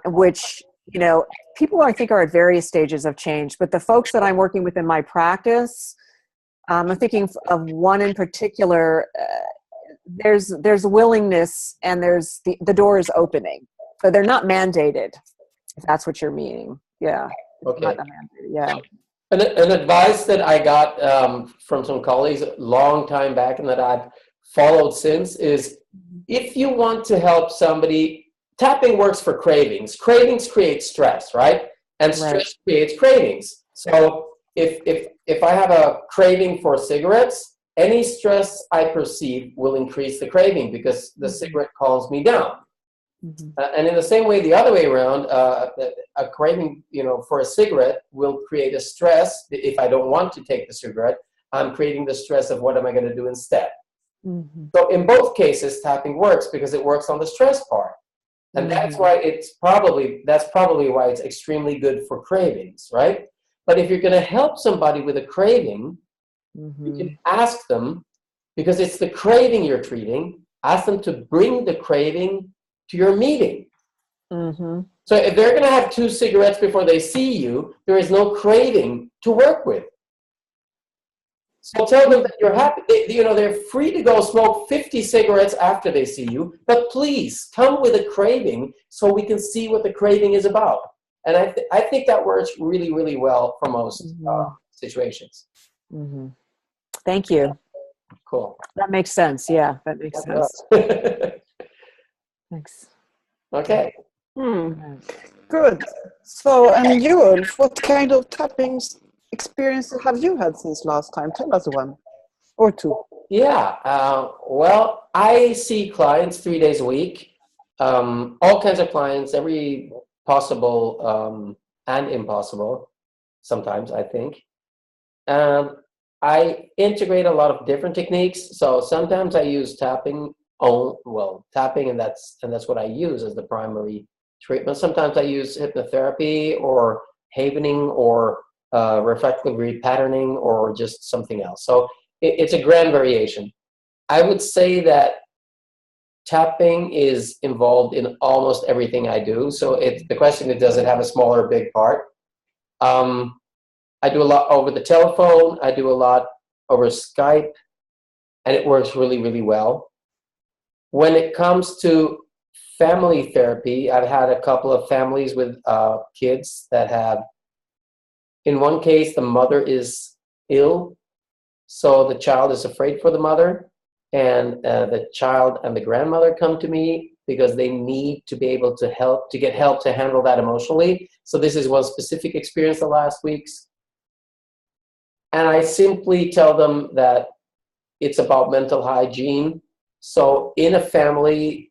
which, you know, people I think are at various stages of change, but the folks that I'm working with in my practice, I'm thinking of one in particular, there's willingness and there's the door is opening. So they're not mandated, if that's what you're meaning. Yeah. Okay. Not mandated. Yeah. An advice that I got from some colleagues a long time back and that I've followed since is, if you want to help somebody, tapping works for cravings. Cravings create stress, right? And stress creates cravings. So if I have a craving for cigarettes, any stress I perceive will increase the craving because the cigarette calms me down. And in the same way, the other way around, a craving, you know, for a cigarette will create a stress. If I don't want to take the cigarette, I'm creating the stress of what am I going to do instead. So in both cases, tapping works because it works on the stress part, and that's why that's probably why it's extremely good for cravings, right? But if you're going to help somebody with a craving, you can ask them, because it's the craving you're treating, ask them to bring the craving to your meeting. So if they're going to have 2 cigarettes before they see you, there is no craving to work with. So tell them that you're happy. You know, they're free to go smoke 50 cigarettes after they see you, but please come with a craving so we can see what the craving is about. And I think that works really, really well for most situations. Thank you. Cool. That makes sense. Yeah, that makes sense. Thanks. Okay. Good. So, and you, Ulf, what kind of tapping experiences have you had since last time? Tell us one or two. Yeah. Well, I see clients 3 days a week. All kinds of clients, every possible and impossible, sometimes, I think. I integrate a lot of different techniques. So sometimes I use tapping, tapping, and that's what I use as the primary treatment. Sometimes I use hypnotherapy or havening or reflective repatterning or just something else. So it's a grand variation. I would say that tapping is involved in almost everything I do. So the question is, does it have a small or big part? I do a lot over the telephone. I do a lot over Skype, and it works really, really well. When it comes to family therapy, I've had a couple of families with kids that have, in one case, the mother is ill, so the child is afraid for the mother, and the child and the grandmother come to me because they need to be able to get help to handle that emotionally. So this is one specific experience the last weeks. And I simply tell them that it's about mental hygiene. So in a family,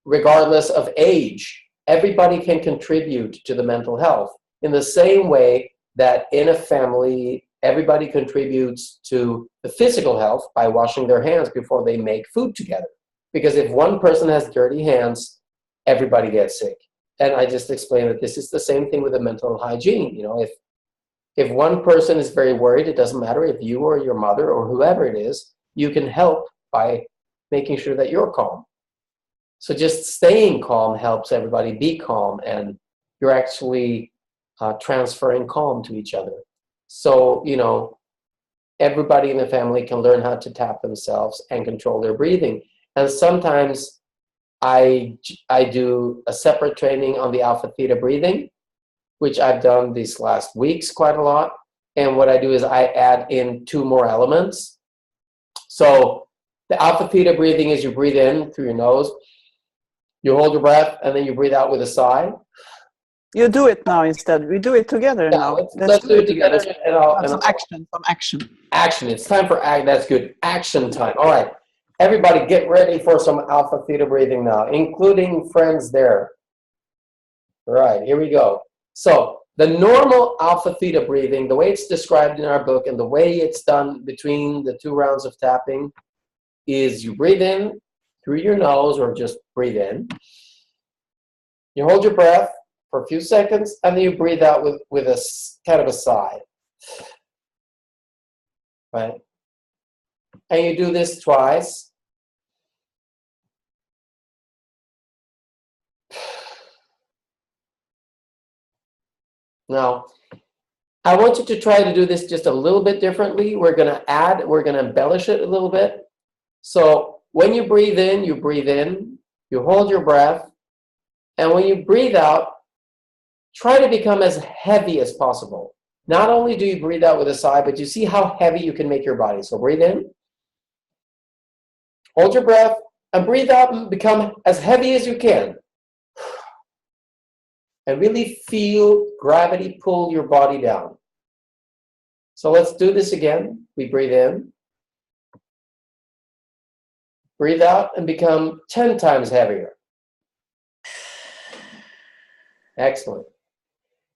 regardless of age, everybody can contribute to the mental health in the same way that in a family, everybody contributes to the physical health by washing their hands before they make food together. Because if one person has dirty hands, everybody gets sick. And I just explained that this is the same thing with the mental hygiene. You know, if one person is very worried, it doesn't matter if you or your mother or whoever it is, you can help by making sure that you're calm. So just staying calm helps everybody be calm, and you're actually transferring calm to each other. So, you know, everybody in the family can learn how to tap themselves and control their breathing. And sometimes I do a separate training on the alpha theta breathing, which I've done these last weeks quite a lot. And what I do is I add in 2 more elements. So the alpha theta breathing is you breathe in through your nose, you hold your breath, and then you breathe out with a sigh. You do it now instead. We do it together now. Let's do it together. And some action. Action. It's time for act. That's good. Action time. All right. Everybody get ready for some alpha theta breathing now, including friends there. All right, here we go. So the normal alpha theta breathing, the way it's described in our book and the way it's done between the 2 rounds of tapping is you breathe in through your nose, or just breathe in. You hold your breath for a few seconds, and then you breathe out with a kind of a sigh. Right? And you do this twice. Now, I want you to try to do this just a little bit differently. We're going to embellish it a little bit. So when you breathe in, you hold your breath, and when you breathe out, try to become as heavy as possible. Not only do you breathe out with a sigh, but you see how heavy you can make your body. So breathe in, hold your breath, and breathe out and become as heavy as you can. And really feel gravity pull your body down. So let's do this again. We breathe in, breathe out, and become 10 times heavier. Excellent.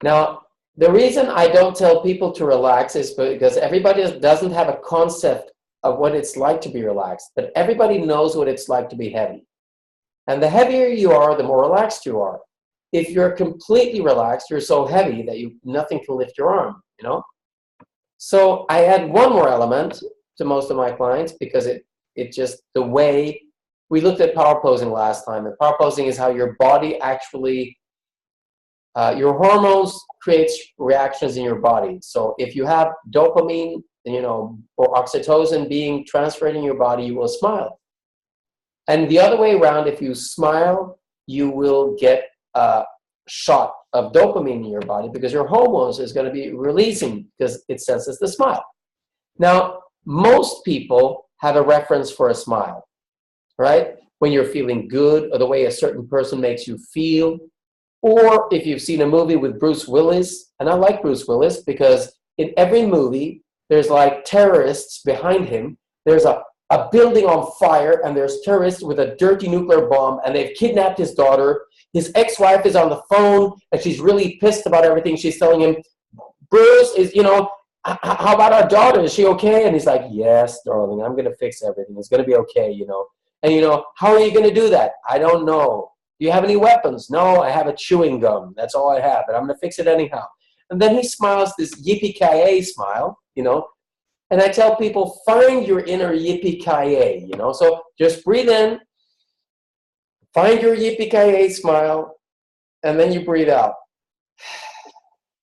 Now, the reason I don't tell people to relax is because everybody doesn't have a concept of what it's like to be relaxed, but everybody knows what it's like to be heavy. And the heavier you are, the more relaxed you are. If you're completely relaxed, you're so heavy that nothing can lift your arm, you know? So I add one more element to most of my clients because it just, the way, we looked at power posing last time, and power posing is how your body actually, your hormones creates reactions in your body. So if you have dopamine, or oxytocin being transferred in your body, you will smile. And the other way around, if you smile, you will get a shot of dopamine in your body because your hormones is going to be releasing because it senses the smile. Now, most people have a reference for a smile, right? When you're feeling good, or the way a certain person makes you feel, or if you've seen a movie with Bruce Willis, and I like Bruce Willis because in every movie, there's like terrorists behind him. There's a building on fire, and there's terrorists with a dirty nuclear bomb, and they've kidnapped his daughter. His ex-wife is on the phone, and she's really pissed about everything. She's telling him, Bruce, how about our daughter? Is she okay? And he's like, yes, darling, I'm going to fix everything. It's going to be okay, And, how are you going to do that? I don't know. Do you have any weapons? No, I have a chewing gum. That's all I have, but I'm going to fix it anyhow. And then he smiles this yippee-ki-yay smile, And I tell people, find your inner yippee-ki-yay, So just breathe in, find your yippee-ki-yay smile, and then you breathe out.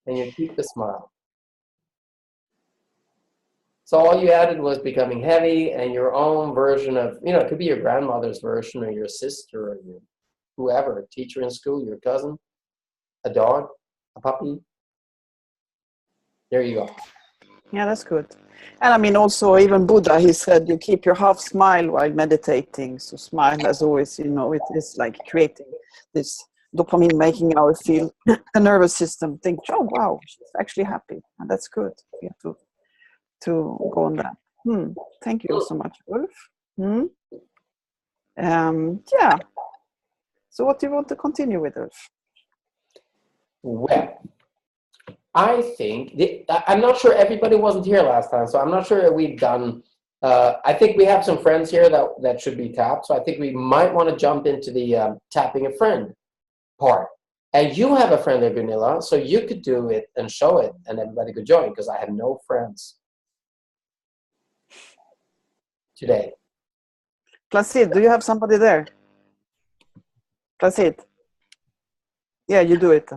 And you keep the smile. So all you added was becoming heavy and your own version of, it could be your grandmother's version or your sister or your whoever, a teacher in school, your cousin, a dog, a puppy. There you go. Yeah, that's good. And also even Buddha, he said you keep your half smile while meditating. So smile as always, it is like creating this dopamine, making our feel the nervous system think, oh wow, she's actually happy. And that's good. We have to go on that. Thank you so much, Ulf. Yeah. So what do you want to continue with, Ulf? Well, I think, I'm not sure, everybody wasn't here last time, so I'm not sure we've done, I think we have some friends here that should be tapped, so I think we might want to jump into the tapping a friend part. And you have a friend there, Gunilla, so you could do it and show it, and everybody could join, because I have no friends today. Placid, do you have somebody there? Placid. Yeah, you do it.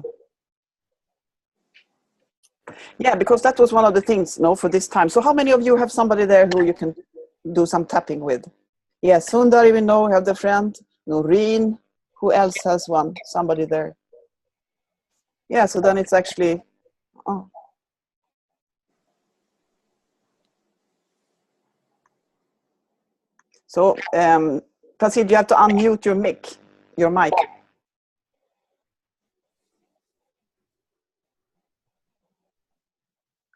Yeah, because that was one of the things, for this time. So how many of you have somebody there who you can do some tapping with? Yes, Sundar, we know, have the friend. Noreen, who else has one? Somebody there. Yeah, so then it's actually, So, Placid, you have to unmute your mic.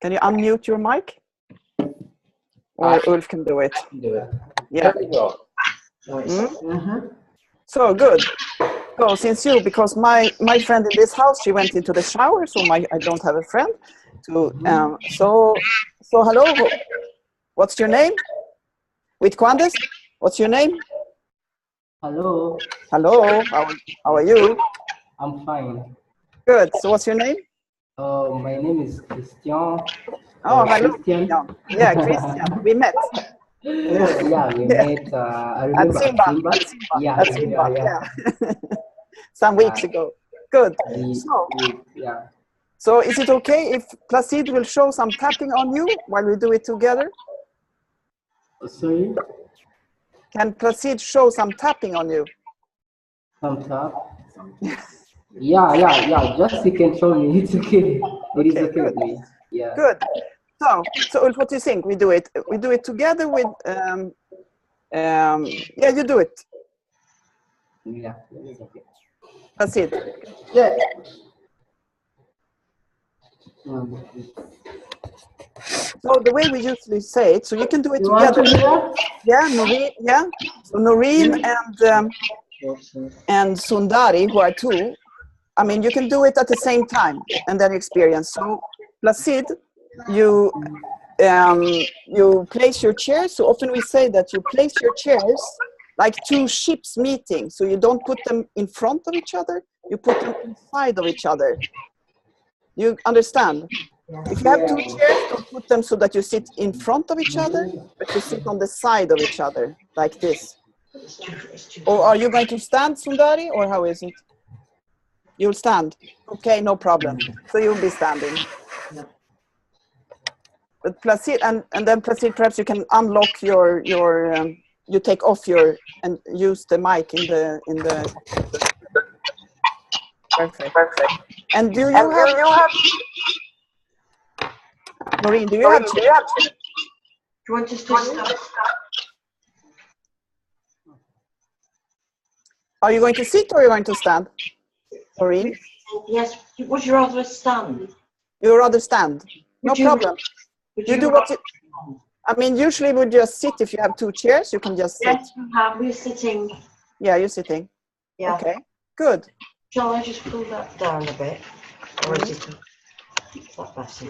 Can you unmute your mic? Or Ulf can do it. I can do it. Yeah. There we go. So good. So since because my friend in this house, she went into the shower, so I don't have a friend. So hello. What's your name? With Quandes? What's your name? Hello. Hello. How are you? I'm fine. Good. So what's your name? My name is Christian. Oh, hello. Christian. Yeah, Christian. We met. Yeah, we met. I remember at Simba. Yeah. Some weeks ago. Good. So is it okay if Placide will show some tapping on you while we do it together? Sorry? Can Placide show some tapping on you? Some tap? Yeah. Just you can show me. It's okay. It is okay with me. Yeah. Good. So Ulf, what do you think? We do it together with yeah, you do it. Yeah, it's okay. Placide. Yeah. So the way we usually say it, so you can do it together. Yeah, Noreen. Yeah. So Noreen and Sundari, who are two. I mean, you can do it at the same time and then experience. So Placide, you place your chairs. So often we say that you place your chairs like two ships meeting. So you don't put them in front of each other. You put them inside of each other. You understand? If you have two chairs, don't put them so that you sit in front of each other, but you sit on the side of each other, like this. Or are you going to stand, Sundari, or how is it? You'll stand. Okay, no problem. So you'll be standing. But Placide, and then Placide, perhaps you can unlock your you take off your and use the mic in the. Perfect. And do you have? Noreen, do you have? Do you want us to start? Are you going to sit or are you going to stand? Noreen? Yes. Would you rather stand? You rather stand. No problem. You do what you. I mean, usually we just sit. If you have two chairs, you can just sit. Yes, we're sitting. Yeah, you're sitting. Yeah. Okay. Good. Shall I just pull that down a bit? Or is it that better?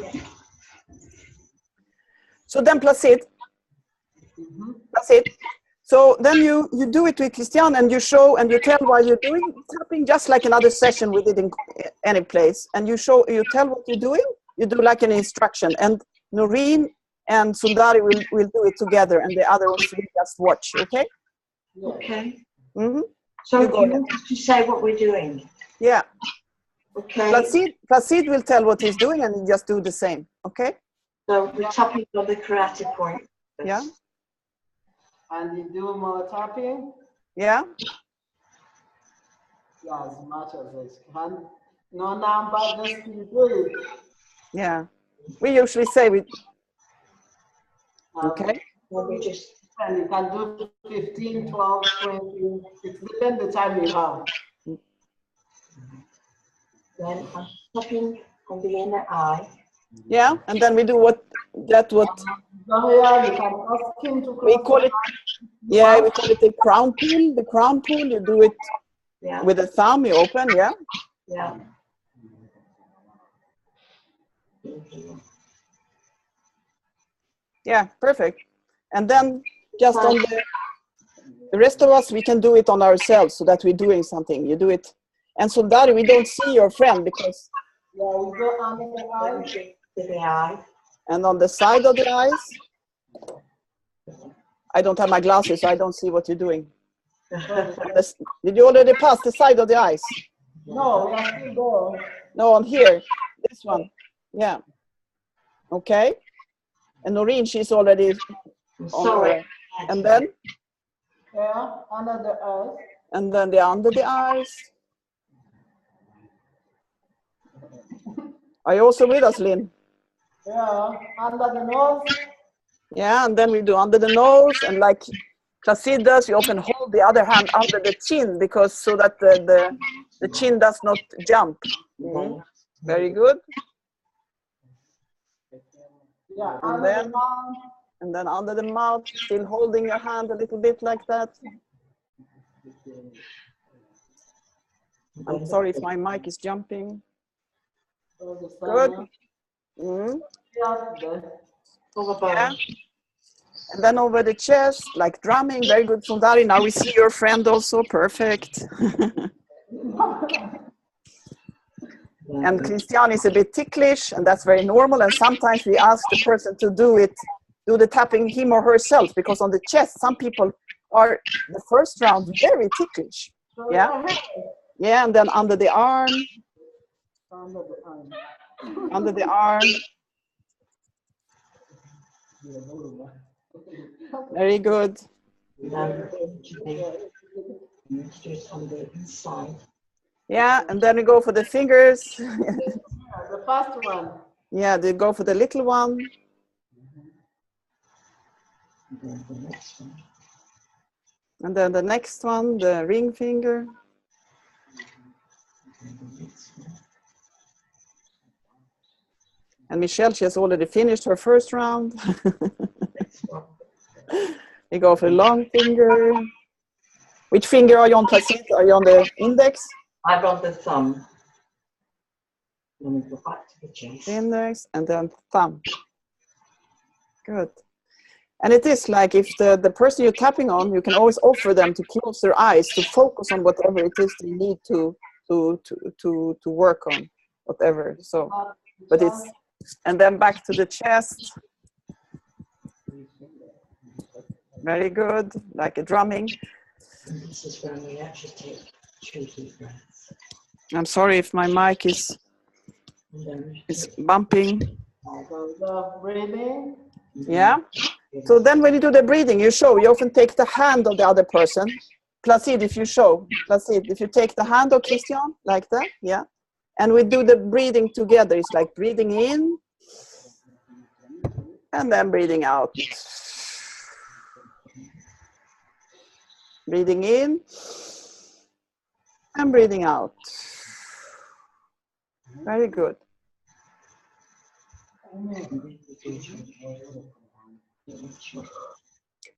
So then Placide. So then you do it with Christian and you show and you tell while you're doing tapping, just like another session we did in any place. And you tell what you're doing. You do like an instruction. And Noreen and Sundari will do it together and the other ones will just watch, okay? Okay. Mm-hmm. So you want us to say what we're doing? Yeah. Okay. Placide will tell what he's doing and just do the same, okay? So we're tapping on the karate point. Yeah. And you do more tapping? Yeah. Yeah, as much as I can. No number, just do it. Yeah. We usually say okay. Well, we just. And you can do 15, 12, 20. It depends the time you have. Then I'm tapping on the inner eye. Yeah, and then we do what. So here you can ask him to we call it. Yeah, we call it the crown pull. The crown pull. You do it with the thumb. You open. Yeah. Yeah. Yeah, perfect. And then just on the rest of us, we can do it on ourselves so that we're doing something. You do it. And Sundari, we don't see your friend because. Yeah, we go under the eye. And on the side of the eyes. I don't have my glasses, so I don't see what you're doing. Did you already pass the side of the eyes? No, we are still there. No, on here. This one. Yeah. Okay. And Noreen, she's already on there. And then? Yeah, under the eyes. And then under the eyes. Are you also with us, Lynn? Yeah, under the nose. Yeah, and then we do under the nose, and like Placide does, you often hold the other hand under the chin because so that the chin does not jump. Mm-hmm. Very good. Yeah, and then under the mouth, still holding your hand a little bit like that. I'm sorry if my mic is jumping. Good. Yeah. And then over the chest, like drumming, very good, Sundari. Now we see your friend also, perfect. And Christian is a bit ticklish, and that's very normal. And sometimes we ask the person to do the tapping him or herself, because on the chest, some people are, the first round, very ticklish. Yeah. Yeah, and then under the arm. Under the arm. Very good. Yeah, and then we go for the fingers. The first one. Yeah, they go for the little one. And then the next one, the ring finger. And Michelle, she has already finished her first round. We go for the long finger. Which finger are you on, Placide? Are you on the index? I'm on the thumb. Let me go back to the chest. Index and then thumb. Good. And it is like if the person you're tapping on, you can always offer them to close their eyes to focus on whatever it is they need to work on, whatever. So, but it's, and then back to the chest. Very good, like a drumming. This is when we actually take 2 deep breaths. I'm sorry if my mic is bumping. Breathing. Yeah. So then when you do the breathing, you often take the hand of the other person. Placide, if you take the hand of Christian, like that, yeah. And we do the breathing together. It's like breathing in and then breathing out. Breathing in and breathing out. Very good.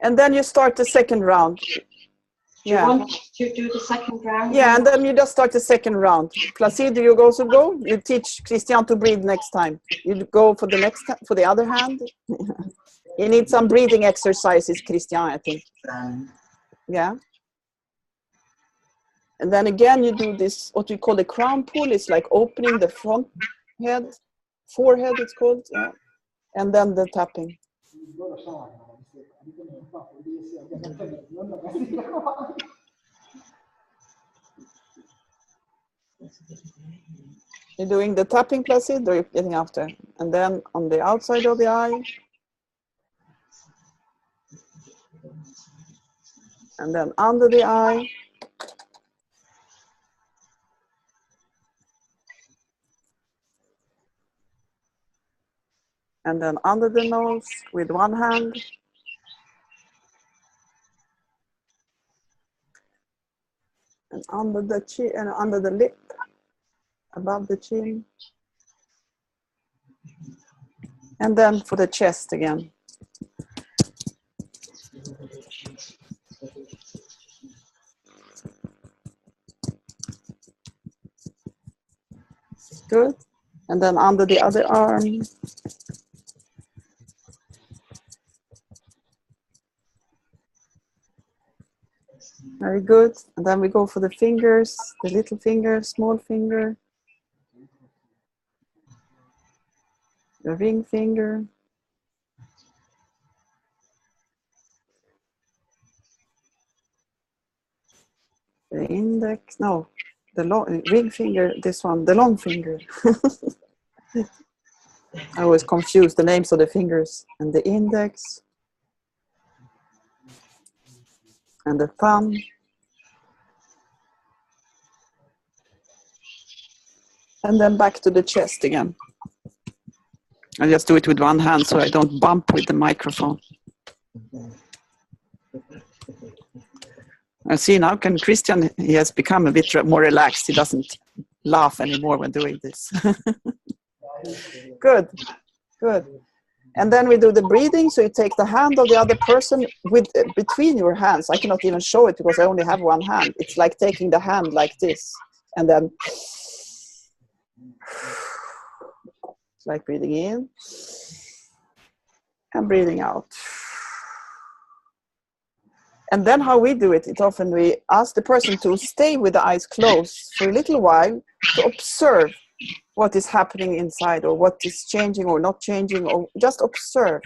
And then you start the second round. You want to do the second round? Yeah, and then you just start the second round. Placide, you also go? You teach Christian to breathe next time. You go for for the other hand. You need some breathing exercises, Christian, I think. Yeah. And then again, you do this, what we call the crown pull. It's like opening the front head, forehead it's called. Yeah. And then the tapping. You're doing the tapping, Placide, or you're getting after? And then on the outside of the eye. And then under the eye. And then under the nose with one hand. And under the chin and under the lip, above the chin. And then for the chest again. Good. And then under the other arm. Very good. And then we go for the fingers, the little finger, small finger, the ring finger, the index, no, the ring finger, this one, the long finger. I always confuse the names of the fingers. And the index, and the thumb. And then back to the chest again. I just do it with one hand so I don't bump with the microphone. I see now Christian, he has become a bit more relaxed. He doesn't laugh anymore when doing this. Good, good. And then we do the breathing. So you take the hand of the other person with between your hands. I cannot even show it because I only have one hand. It's like taking the hand like this. And then it's like breathing in and breathing out. And then how we do it, often we ask the person to stay with the eyes closed for a little while to observe what is happening inside, or what is changing or not changing, or just observe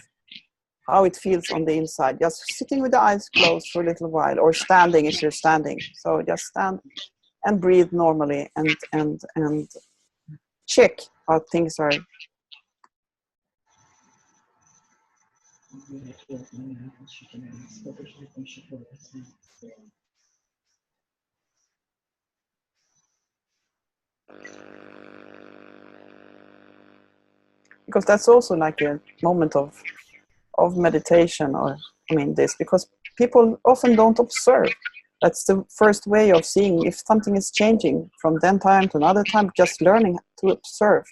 how it feels on the inside. Just sitting with the eyes closed for a little while, or standing if you're standing. So just stand and breathe normally, and check how things are. Because that's also like a moment of meditation, or I mean this, because people often don't observe. That's the first way of seeing if something is changing from one time to another time, just learning to observe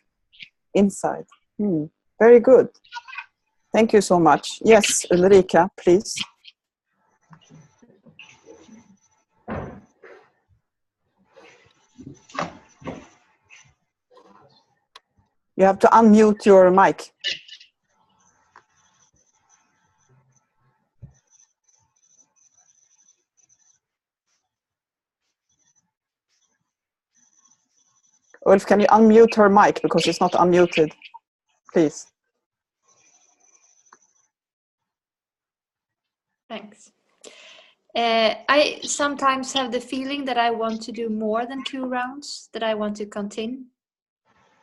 inside. Very good. Thank you so much. Yes, Ulrika, please. You have to unmute your mic. Ulf, can you unmute her mic because it's not unmuted, please? Thanks. I sometimes have the feeling that I want to do more than 2 rounds, that I want to continue.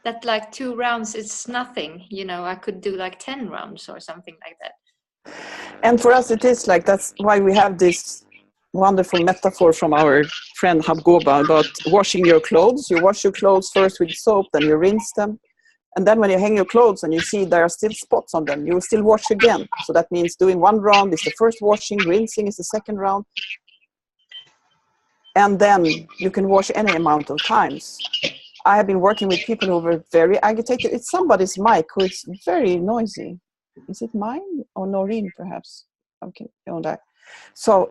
That like 2 rounds is nothing, you know, I could do like 10 rounds or something like that. And for us it is like, that's why we have this wonderful metaphor from our friend Habgoba about washing your clothes. You wash your clothes first with soap, then you rinse them. And then when you hang your clothes and you see there are still spots on them, you will still wash again. So that means doing 1 round is the first washing, rinsing is the second round. And then you can wash any amount of times. I have been working with people who were very agitated. It's somebody's mic who is very noisy. Is it mine or Noreen perhaps? Okay, on that. So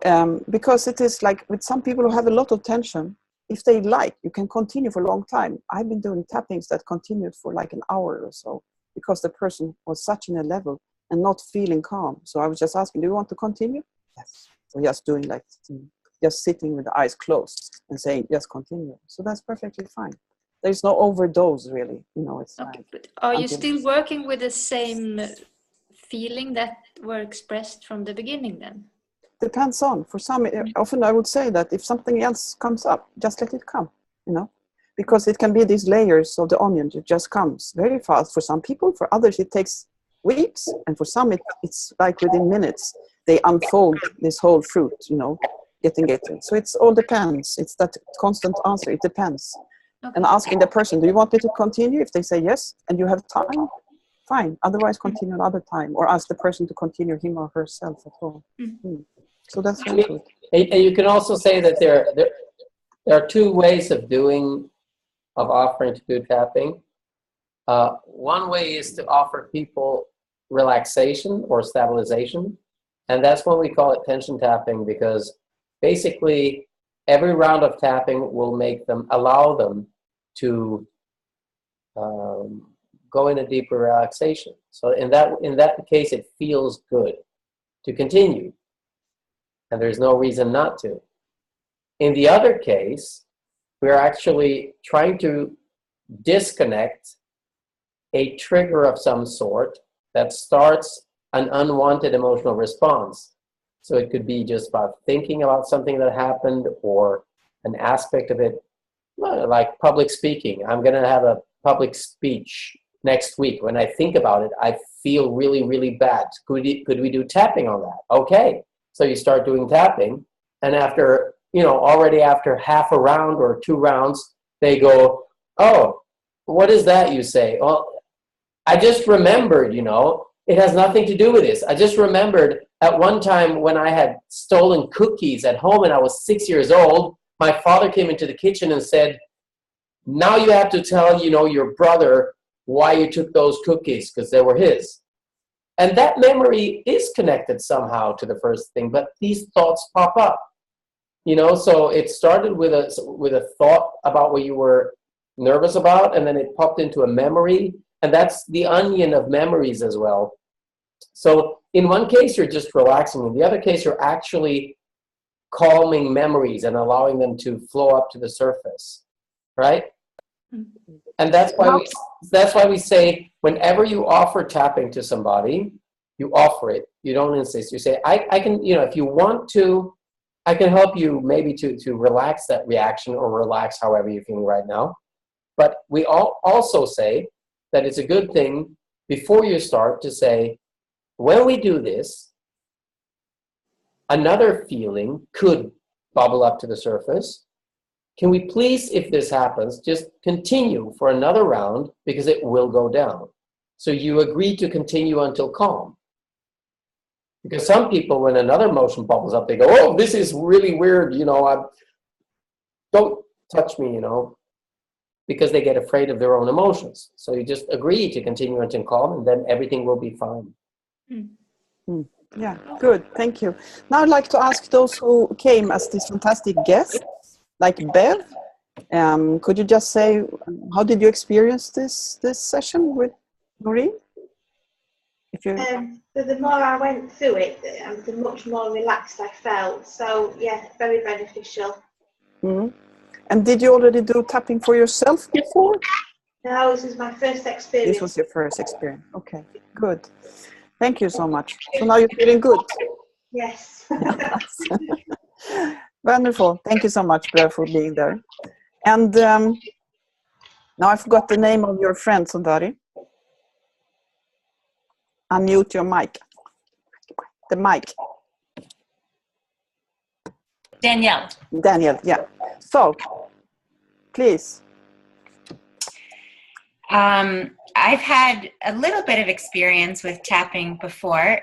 because it is like with some people who have a lot of tension, if they like, you can continue for a long time. I've been doing tappings that continued for like an hour or so because the person was such in a level and not feeling calm. So I was just asking, do you want to continue? Yes. So just doing like, just sitting with the eyes closed and saying, yes, continue. So that's perfectly fine. There's no overdose really, you know. It's okay, like, but are you still working with the same feeling that were expressed from the beginning then? Depends on. For some, often I would say that if something else comes up, just let it come, you know, because it can be these layers of the onion. It just comes very fast for some people. For others, it takes weeks, and for some, it's like within minutes they unfold this whole fruit, you know, getting. So it's all depends. It's that constant answer. It depends. Okay. And asking the person, do you want me to continue? If they say yes, and you have time, fine. Otherwise, continue another time, or ask the person to continue him or herself at home. So that's very good. And you can also say that there are 2 ways of offering to do tapping. One way is to offer people relaxation or stabilization, and that's when we call it tension tapping, because basically every round of tapping will allow them to go in a deeper relaxation. So in that case, it feels good to continue, and there's no reason not to. In the other case, we're actually trying to disconnect a trigger of some sort that starts an unwanted emotional response. So it could be just about thinking about something that happened, or an aspect of it, like public speaking. I'm going to have a public speech next week. When I think about it, I feel really, really bad. Could we do tapping on that? Okay. So you start doing tapping, and after, already after half a round or 2 rounds, they go, oh, what is that you say? Well, I just remembered, it has nothing to do with this. I just remembered at one time when I had stolen cookies at home and I was 6 years old, my father came into the kitchen and said, now you have to tell, your brother why you took those cookies, because they were his. And that memory is connected somehow to the first thing, but these thoughts pop up. You know, so it started with a thought about what you were nervous about, and then it popped into a memory, and that's the onion of memories as well. So in one case, you're just relaxing. In the other case, you're actually calming memories and allowing them to flow up to the surface, right? And that's why we say whenever you offer tapping to somebody, you offer it. You don't insist. You say, I can, you know, if you want to, I can help you maybe to relax that reaction or relax however you're feeling right now. But we also say that it's a good thing before you start to say, when we do this, another feeling could bubble up to the surface. Can we please, if this happens, just continue for another round because it will go down. So you agree to continue until calm. Because some people, when another emotion bubbles up, they go, oh, this is really weird, you know, don't touch me, you know, because they get afraid of their own emotions. So you just agree to continue until calm, and then everything will be fine. Yeah, good. Thank you. Now I'd like to ask those who came as this fantastic guest, like Bev. Could you just say, how did you experience this session with Noreen? If you... the more I went through it, the much more relaxed I felt. So yeah, very beneficial. Mm-hmm. And did you already do tapping for yourself before? No, this is my first experience. This was your first experience. Okay, good. Thank you so much. So now you're feeling good? Yes. Wonderful. Thank you so much, Blair, for being there. And now I forgot the name of your friend, Sundari. Unmute your mic. The mic. Danielle. Danielle, yeah. So, please. I've had a little bit of experience with tapping before.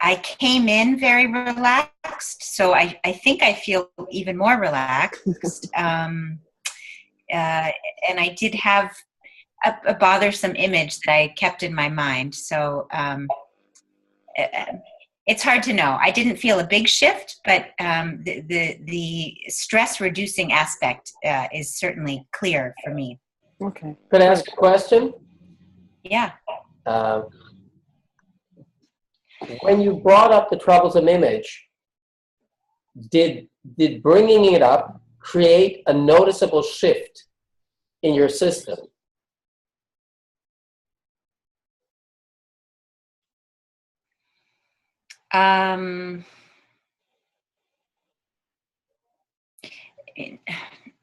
I came in very relaxed, so I think I feel even more relaxed. And I did have a bothersome image that I kept in my mind. So it's hard to know. I didn't feel a big shift, but the stress reducing aspect is certainly clear for me. Okay. Could I ask a question? Yeah. When you brought up the troublesome image, did bringing it up create a noticeable shift in your system?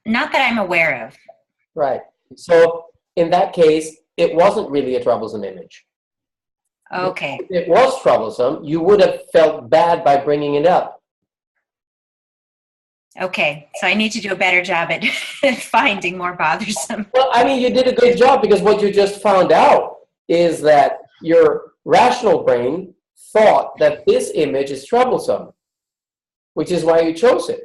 Not that I'm aware of. Right. So in that case, it wasn't really a troublesome image. Okay. If it was troublesome, you would have felt bad by bringing it up. Okay, so I need to do a better job at finding more bothersome. Well, I mean, you did a good job, because what you just found out is that your rational brain thought that this image is troublesome, which is why you chose it.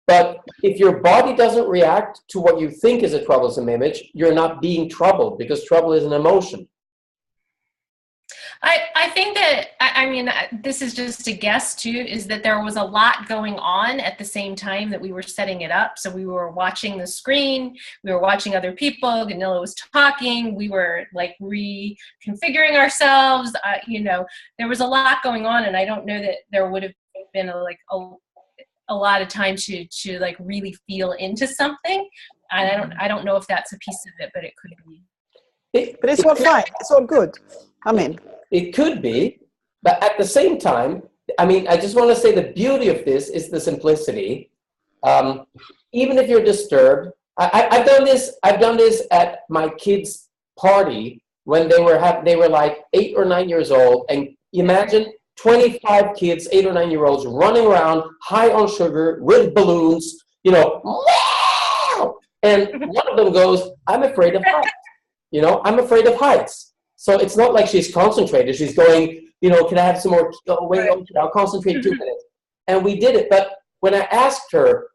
But if your body doesn't react to what you think is a troublesome image, you're not being troubled, because trouble is an emotion. I think that, I mean, this is just a guess too, is that there was a lot going on at the same time that we were setting it up. So we were watching the screen, we were watching other people, Gunilla was talking, we were like reconfiguring ourselves, you know, there was a lot going on, and I don't know that there would have been a lot of time to like really feel into something. I don't know if that's a piece of it, but it could be. But it's all fine. It's all good. I mean, it could be, but at the same time, I mean, I just want to say the beauty of this is the simplicity. Even if you're disturbed, I've done this at my kids' party when they were like 8 or 9 years old, and imagine 25 kids, 8 or 9 year olds, running around high on sugar with balloons, you know, and one of them goes, "I'm afraid of heights." You know, "I'm afraid of heights." So it's not like she's concentrated. She's going, you know, "Can I have some more? Wait, I'll concentrate 2 minutes." And we did it. But when I asked her,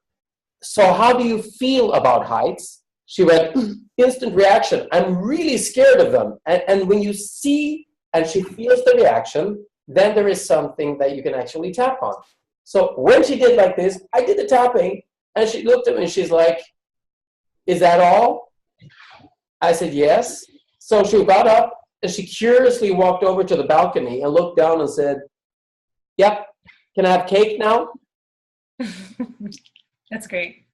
"So how do you feel about heights?" She went, instant reaction, "I'm really scared of them." And when you see and she feels the reaction, then there is something that you can actually tap on. So when she did like this, I did the tapping, and she looked at me and she's like, is that all? I said, yes. So she got up and she curiously walked over to the balcony and looked down and said, yep, can I have cake now? That's great.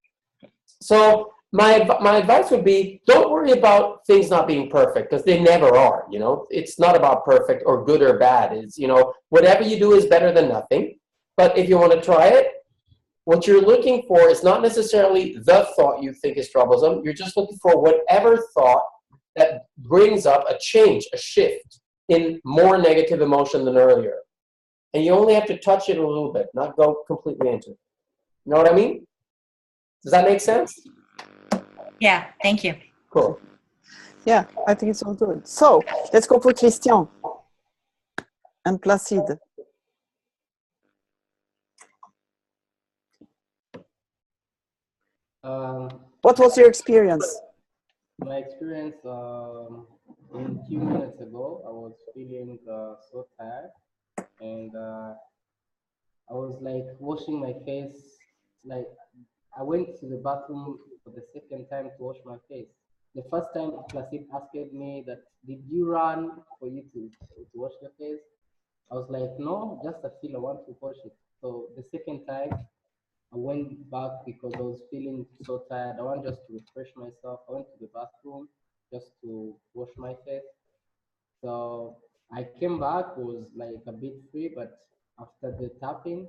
So my advice would be, don't worry about things not being perfect, because they never are, you know. It's not about perfect or good or bad. It's, you know, whatever you do is better than nothing. But if you want to try it, what you're looking for is not necessarily the thought you think is troublesome. You're just looking for whatever thought that brings up a change, a shift in more negative emotion than earlier. And you only have to touch it a little bit, not go completely into it. You know what I mean? Does that make sense? Yeah, thank you. Cool. Yeah, I think it's all good. So let's go for Christian and Placide. What was your experience? My experience, a few minutes ago, I was feeling so tired, and I was like washing my face. Like, I went to the bathroom for the second time to wash my face. The first time, Placide asked me that, did you run for you to wash your face? I was like, no, just I feel I want to wash it. So the second time, I went back because I was feeling so tired. I want just to refresh myself. I went to the bathroom just to wash my face. So I came back, was like a bit free, but after the tapping,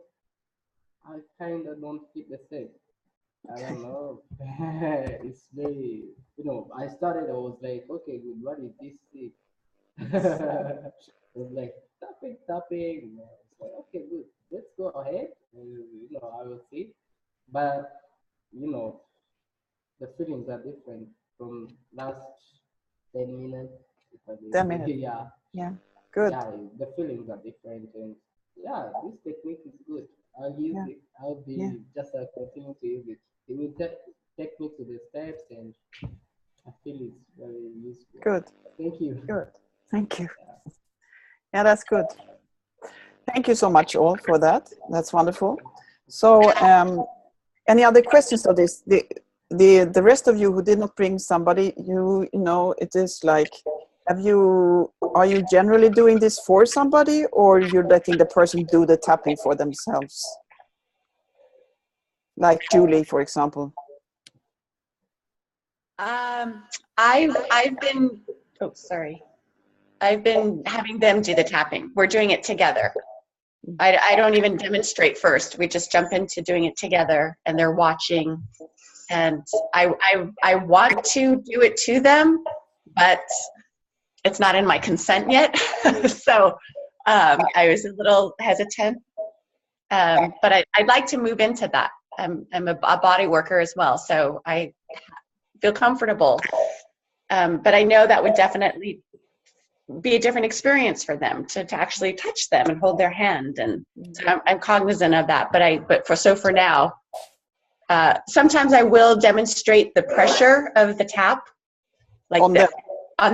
I kind of don't feel the same. I don't know. It's very, you know, I was like, okay, good, what is this thing? It was like tapping. I was like, okay, good, let's go ahead. You know, I will see. But, you know, the feelings are different from last 10 minutes. 10 minutes. Yeah. Yeah, good. Yeah, the feelings are different. And yeah, this technique is good. I'll use it. I'll be just continue to use it. It will take me to the steps, and I feel it's very useful. Good. Thank you. Good. Thank you. Yeah, that's good. Thank you so much all for that. That's wonderful. So any other questions of this? The rest of you who did not bring somebody, you know, it is like, are you generally doing this for somebody, or you're letting the person do the tapping for themselves? Like Julie, for example. I've been having them do the tapping. We're doing it together. I don't even demonstrate first. We just jump into doing it together, and they're watching. And I want to do it to them, but it's not in my consent yet. So I was a little hesitant. But I'd like to move into that. I'm a body worker as well, so I feel comfortable. But I know that would definitely be a different experience for them to actually touch them and hold their hand. And so I'm cognizant of that. But for now, sometimes I will demonstrate the pressure of the tap, like on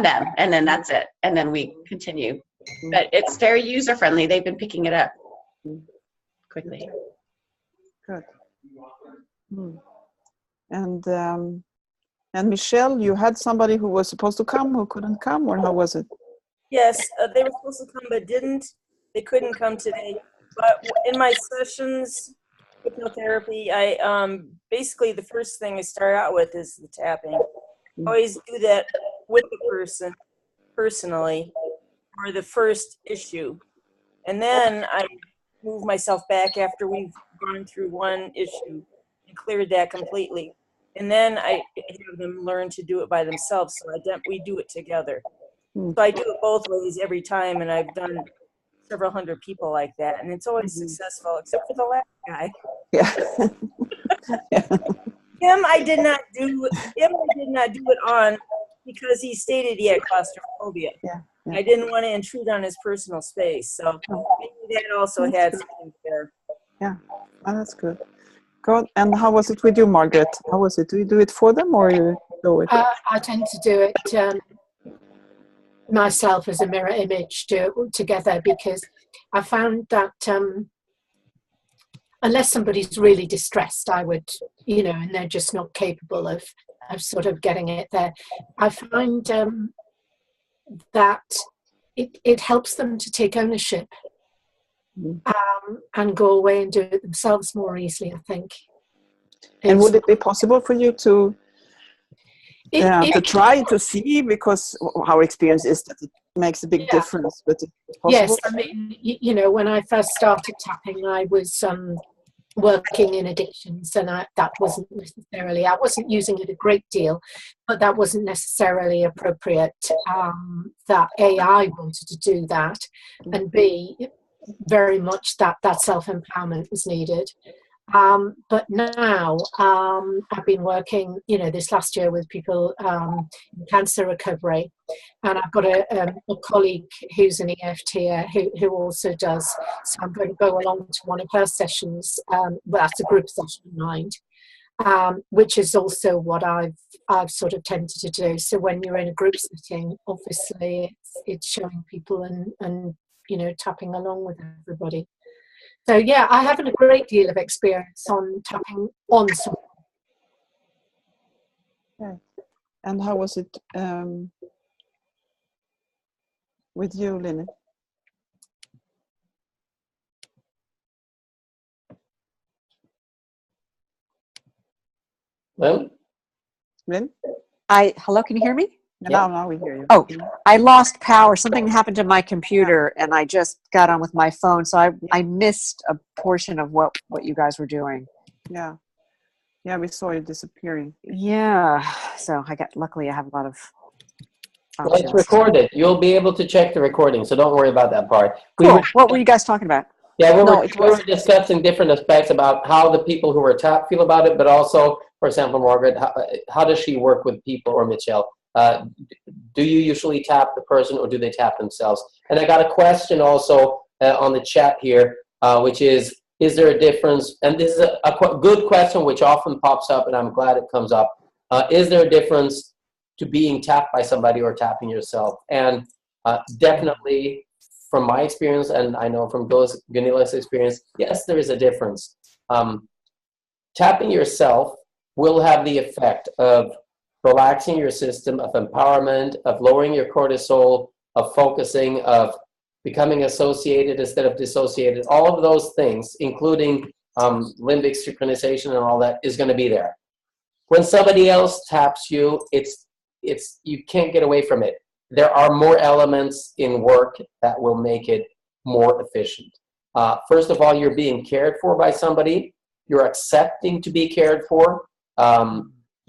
them, and then that's it. And then we continue. But it's very user friendly. They've been picking it up quickly. Good. And Michelle, you had somebody who was supposed to come who couldn't come, or how was it? Yes, they were supposed to come but didn't. They couldn't come today. But in my sessions, hypnotherapy, I basically the first thing I start out with is the tapping. I always do that with the person personally for the first issue, and then I move myself back after we've gone through one issue and cleared that completely, and then I have them learn to do it by themselves. So we do it together. So I do it both ways every time, and I've done several hundred people like that, and it's always successful, except for the last guy. Yeah. Him I did not do it on because he stated he had claustrophobia. Yeah. I didn't want to intrude on his personal space, so maybe that also had something there. Yeah, oh, that's good. Good. And how was it with you, Margaret? How was it? Do you do it for them, or you do it? I tend to do it myself as a mirror image together, because I found that unless somebody's really distressed, I would, and they're just not capable of sort of getting it there, I find that it helps them to take ownership and go away and do it themselves more easily, I think. And would it be possible for you to try to see, because our experience is that it makes a big difference, but it's possible? Yes, I mean, when I first started tapping, I was working in addictions, and I wasn't using it a great deal, but that wasn't necessarily appropriate. That A, I wanted to do that, and B, very much that self-empowerment was needed. But now I've been working, this last year with people in cancer recovery, and I've got a colleague who's an EFT who also does. So I'm going to go along to one of her sessions. That's a group session of mine, which is also what I've sort of tended to do. So when you're in a group setting, obviously it's showing people and tapping along with everybody. So yeah, I haven't a great deal of experience on tapping on someone. Okay. And how was it with you, Lynn? Lynn? Hello, can you hear me? Yeah. Now we hear you. Oh, I lost power. Something happened to my computer, and I just got on with my phone, so I missed a portion of what you guys were doing. Yeah, we saw you disappearing. Yeah, so luckily I have a lot of options. Well, it's recorded. You'll be able to check the recording, so don't worry about that part. Cool. What were you guys talking about? Yeah, we were discussing different aspects about how the people who were tapped feel about it, but also, for example, Margaret, how does she work with people, or Michelle? Do you usually tap the person, or do they tap themselves? And I got a question also on the chat here, which is there a difference? And this is a good question which often pops up, and I'm glad it comes up. Is there a difference to being tapped by somebody or tapping yourself? And definitely, from my experience, and I know from Gunila's experience, yes, there is a difference. Tapping yourself will have the effect of relaxing your system, of empowerment, of lowering your cortisol, of focusing, of becoming associated instead of dissociated. All of those things, including limbic synchronization and all that, is going to be there. When somebody else taps you, you can't get away from it. There are more elements in work that will make it more efficient. First of all, you're being cared for by somebody. You're accepting to be cared for.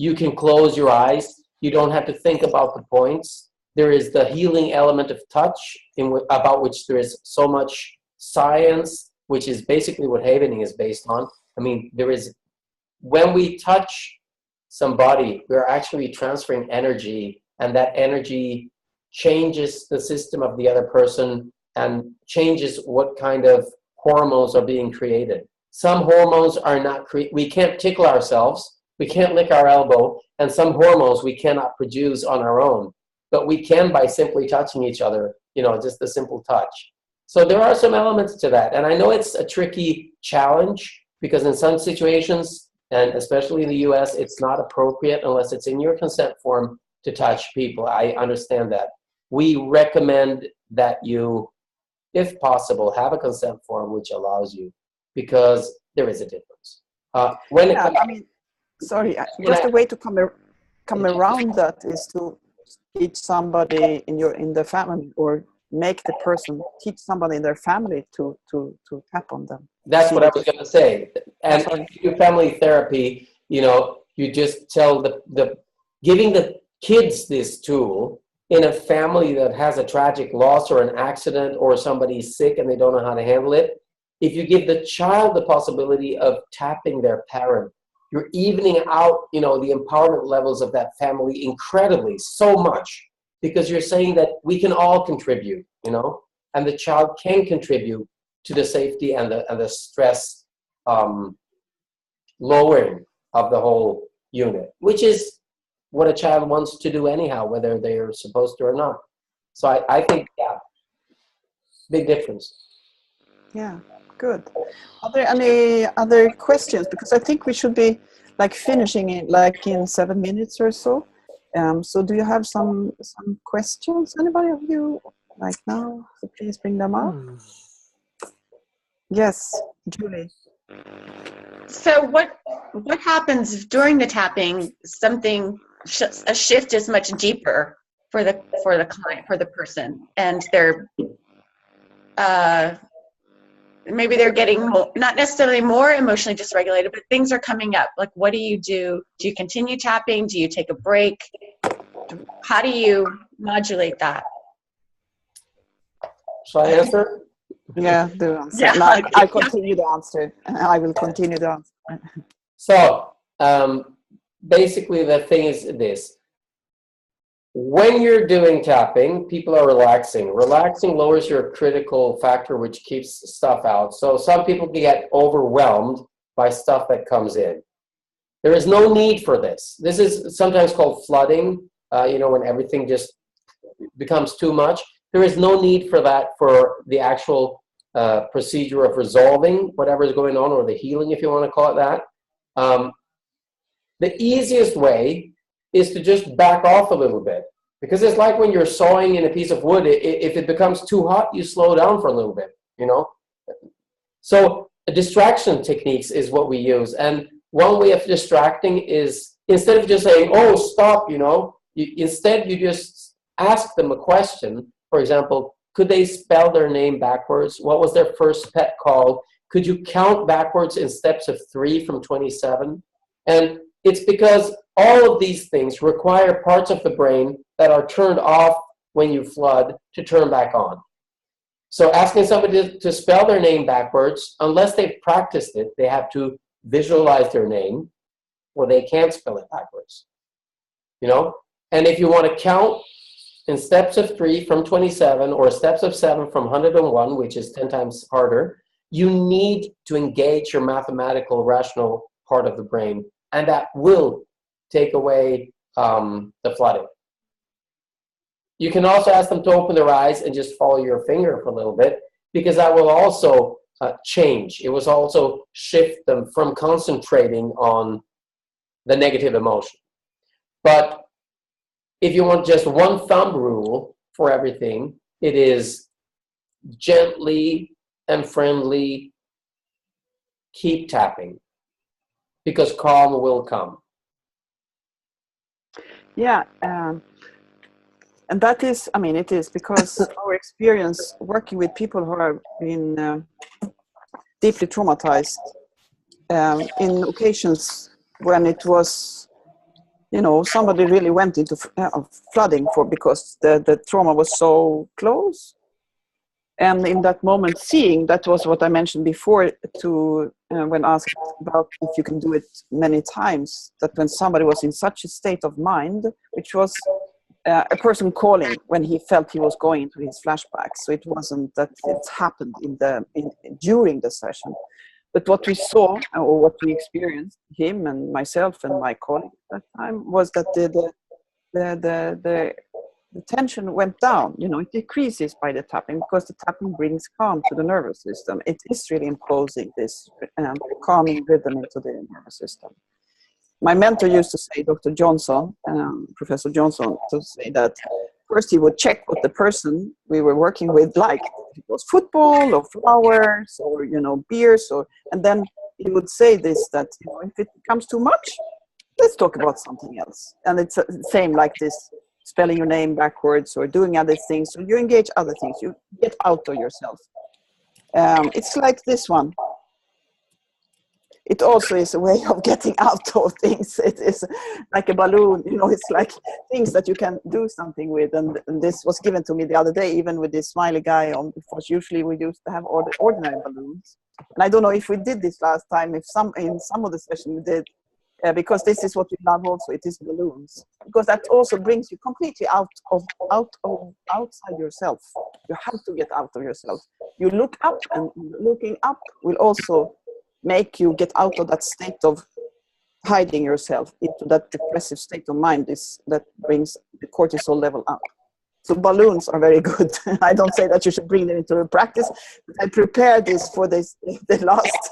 You can close your eyes. You don't have to think about the points. There is the healing element of touch, about which there is so much science, which is basically what Havening is based on. I mean, when we touch somebody, we're actually transferring energy, and that energy changes the system of the other person and changes what kind of hormones are being created. Some hormones are not we can't tickle ourselves. We can't lick our elbow, and some hormones we cannot produce on our own, but we can by simply touching each other, just a simple touch. So there are some elements to that, and I know it's a tricky challenge because in some situations, and especially in the US, it's not appropriate unless it's in your consent form to touch people. I understand that. We recommend that you, if possible, have a consent form which allows you, because there is a difference. Just a way to come around that is to teach somebody in the family, or make the person teach somebody in their family to tap on them. That's what I was going to say. And if you do family therapy, you just tell giving the kids this tool in a family that has a tragic loss or an accident, or somebody's sick and they don't know how to handle it. If you give the child the possibility of tapping their parent, you're evening out, the empowerment levels of that family incredibly, so much, because you're saying that we can all contribute, and the child can contribute to the safety and the stress lowering of the whole unit, which is what a child wants to do anyhow, whether they're supposed to or not. So I think, yeah, big difference. Yeah, good. Are there any other questions? Because I think we should be like finishing it like in 7 minutes or so. So do you have some questions? Anybody of you like now? So please bring them up. Yes, Julie. So what happens during the tapping? A shift is much deeper for the client, for the person, and they're maybe they're getting more, not necessarily more emotionally dysregulated, but things are coming up. Like, what do you do? Do you continue tapping? Do you take a break? How do you modulate that? Shall I answer? Yeah, do answer. Yeah. No, I continue the answer. I will continue the answer. So basically the thing is this. When you're doing tapping, people are relaxing. Relaxing lowers your critical factor, which keeps stuff out. So some people can get overwhelmed by stuff that comes in. There is no need for this. This is sometimes called flooding, when everything just becomes too much. There is no need for that for the actual procedure of resolving whatever is going on, or the healing, if you want to call it that. The easiest way is to just back off a little bit, because it's like when you're sawing in a piece of wood. If it becomes too hot, you slow down for a little bit, So distraction techniques is what we use. And one way of distracting is, instead of just saying, oh, stop, instead you just ask them a question. For example, could they spell their name backwards? What was their first pet called? Could you count backwards in steps of 3 from 27? And it's because all of these things require parts of the brain that are turned off when you flood to turn back on. So asking somebody to spell their name backwards, unless they've practiced it, they have to visualize their name, or they can't spell it backwards. And if you want to count in steps of 3 from 27, or steps of 7 from 101, which is 10 times harder, you need to engage your mathematical, rational part of the brain, and that will take away the flooding. You can also ask them to open their eyes and just follow your finger for a little bit, because that will also change. It will also shift them from concentrating on the negative emotion. But if you want just one thumb rule for everything, it is gently and friendly keep tapping, because calm will come. Yeah, and that is, it is because our experience working with people who have been deeply traumatized, in occasions when it was, somebody really went into flooding because the trauma was so close. And in that moment, seeing, that was what I mentioned before, to when asked about if you can do it many times, that when somebody was in such a state of mind, which was a person calling when he felt he was going into his flashbacks. So it wasn't that it happened during the session. But what we saw, or what we experienced, him and myself and my colleague at that time, was that the tension went down. It decreases by the tapping, because the tapping brings calm to the nervous system. It is really imposing this calming rhythm into the nervous system. My mentor used to say, Dr. Johnson, Professor Johnson, to say that first he would check what the person we were working with liked. If it was football or flowers or, beers, and then he would say this, that, if it becomes too much, let's talk about something else. And it's the same like this, spelling your name backwards or doing other things. So you engage other things, you get out of yourself. It's like this one. It also is a way of getting out of things. It is like a balloon, it's like things that you can do something with. And this was given to me the other day, even with this smiley guy on, because usually we used to have ordinary balloons. And I don't know if we did this last time, in some of the session we did, because this is what we love also, it is balloons. Because that also brings you completely outside yourself. You have to get out of yourself. You look up, and looking up will also make you get out of that state of hiding yourself into that depressive state of mind that brings the cortisol level up. So balloons are very good. I don't say that you should bring them into practice, but I prepared this for the last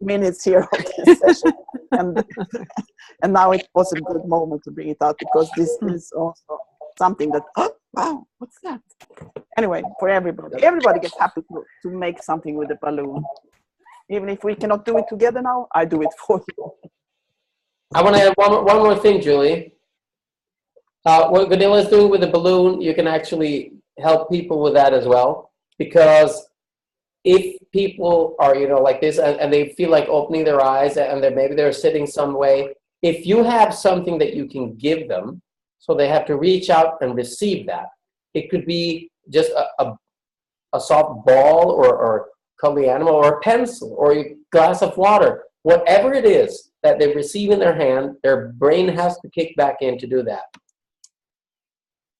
minutes here of this session. And now it was a good moment to bring it out, because this is also something that, oh, wow, what's that? Anyway, for everybody gets happy to make something with a balloon. Even if we cannot do it together now, I do it for you. I want to add one more thing, Julie. What Gunilla is doing with the balloon, you can actually help people with that as well. Because if people are, like this, and they feel like opening their eyes, and maybe they're sitting some way, if you have something that you can give them, so they have to reach out and receive that. It could be just a soft ball or cuddly animal, or a pencil, or a glass of water. Whatever it is that they receive in their hand, their brain has to kick back in to do that.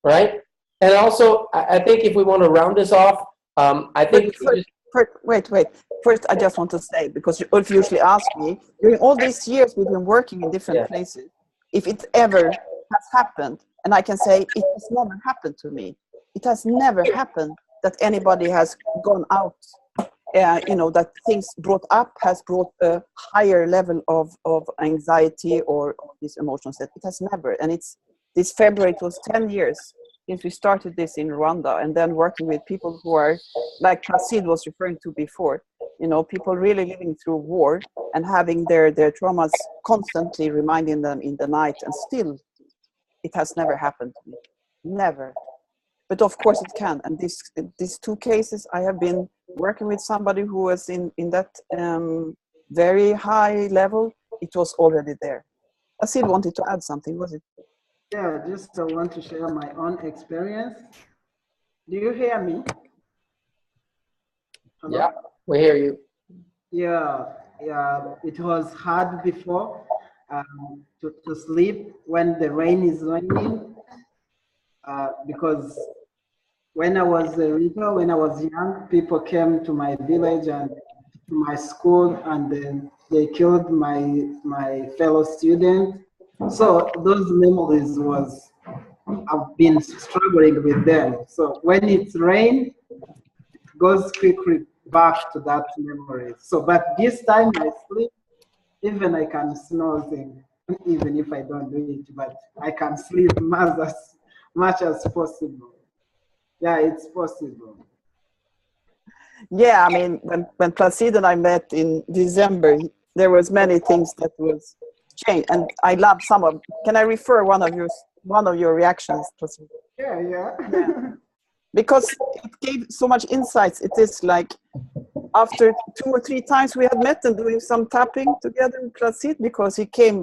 Right? And also, I think if we want to round this off, I think... Wait. First, I just want to say, because Ulf usually asks me, during all these years we've been working in different places, if it ever has happened, and I can say it has never happened to me. It has never happened that anybody has gone out, that things has brought a higher level of anxiety or this emotional state. It has never. And this February, it was 10 years since we started this in Rwanda, and then working with people who are, like Placide was referring to before, people really living through war and having their traumas constantly reminding them in the night, and still it has never happened to me. Never. But of course it can. And these two cases, I have been working with somebody who was in that very high level. It was already there. Placide wanted to add something, was it? Yeah, just I want to share my own experience. Do you hear me? Hello? Yeah, we hear you. Yeah, it was hard before to sleep when the rain is raining, because when I was little, when I was young, people came to my village and to my school, and then they killed my fellow student. So those memories I've been struggling with them. So when it's rain, it goes quickly back to that memory. So, but this time I sleep, even I can snore them, even if I don't do it, but I can sleep much as possible. Yeah, it's possible. Yeah, I mean, when Placide and I met in December, there was many things that was changed, and I love some of. Can I refer one of your reactions, Placide? Yeah. Because it gave so much insights. It is like after 2 or 3 times we had met and doing some tapping together with Placide,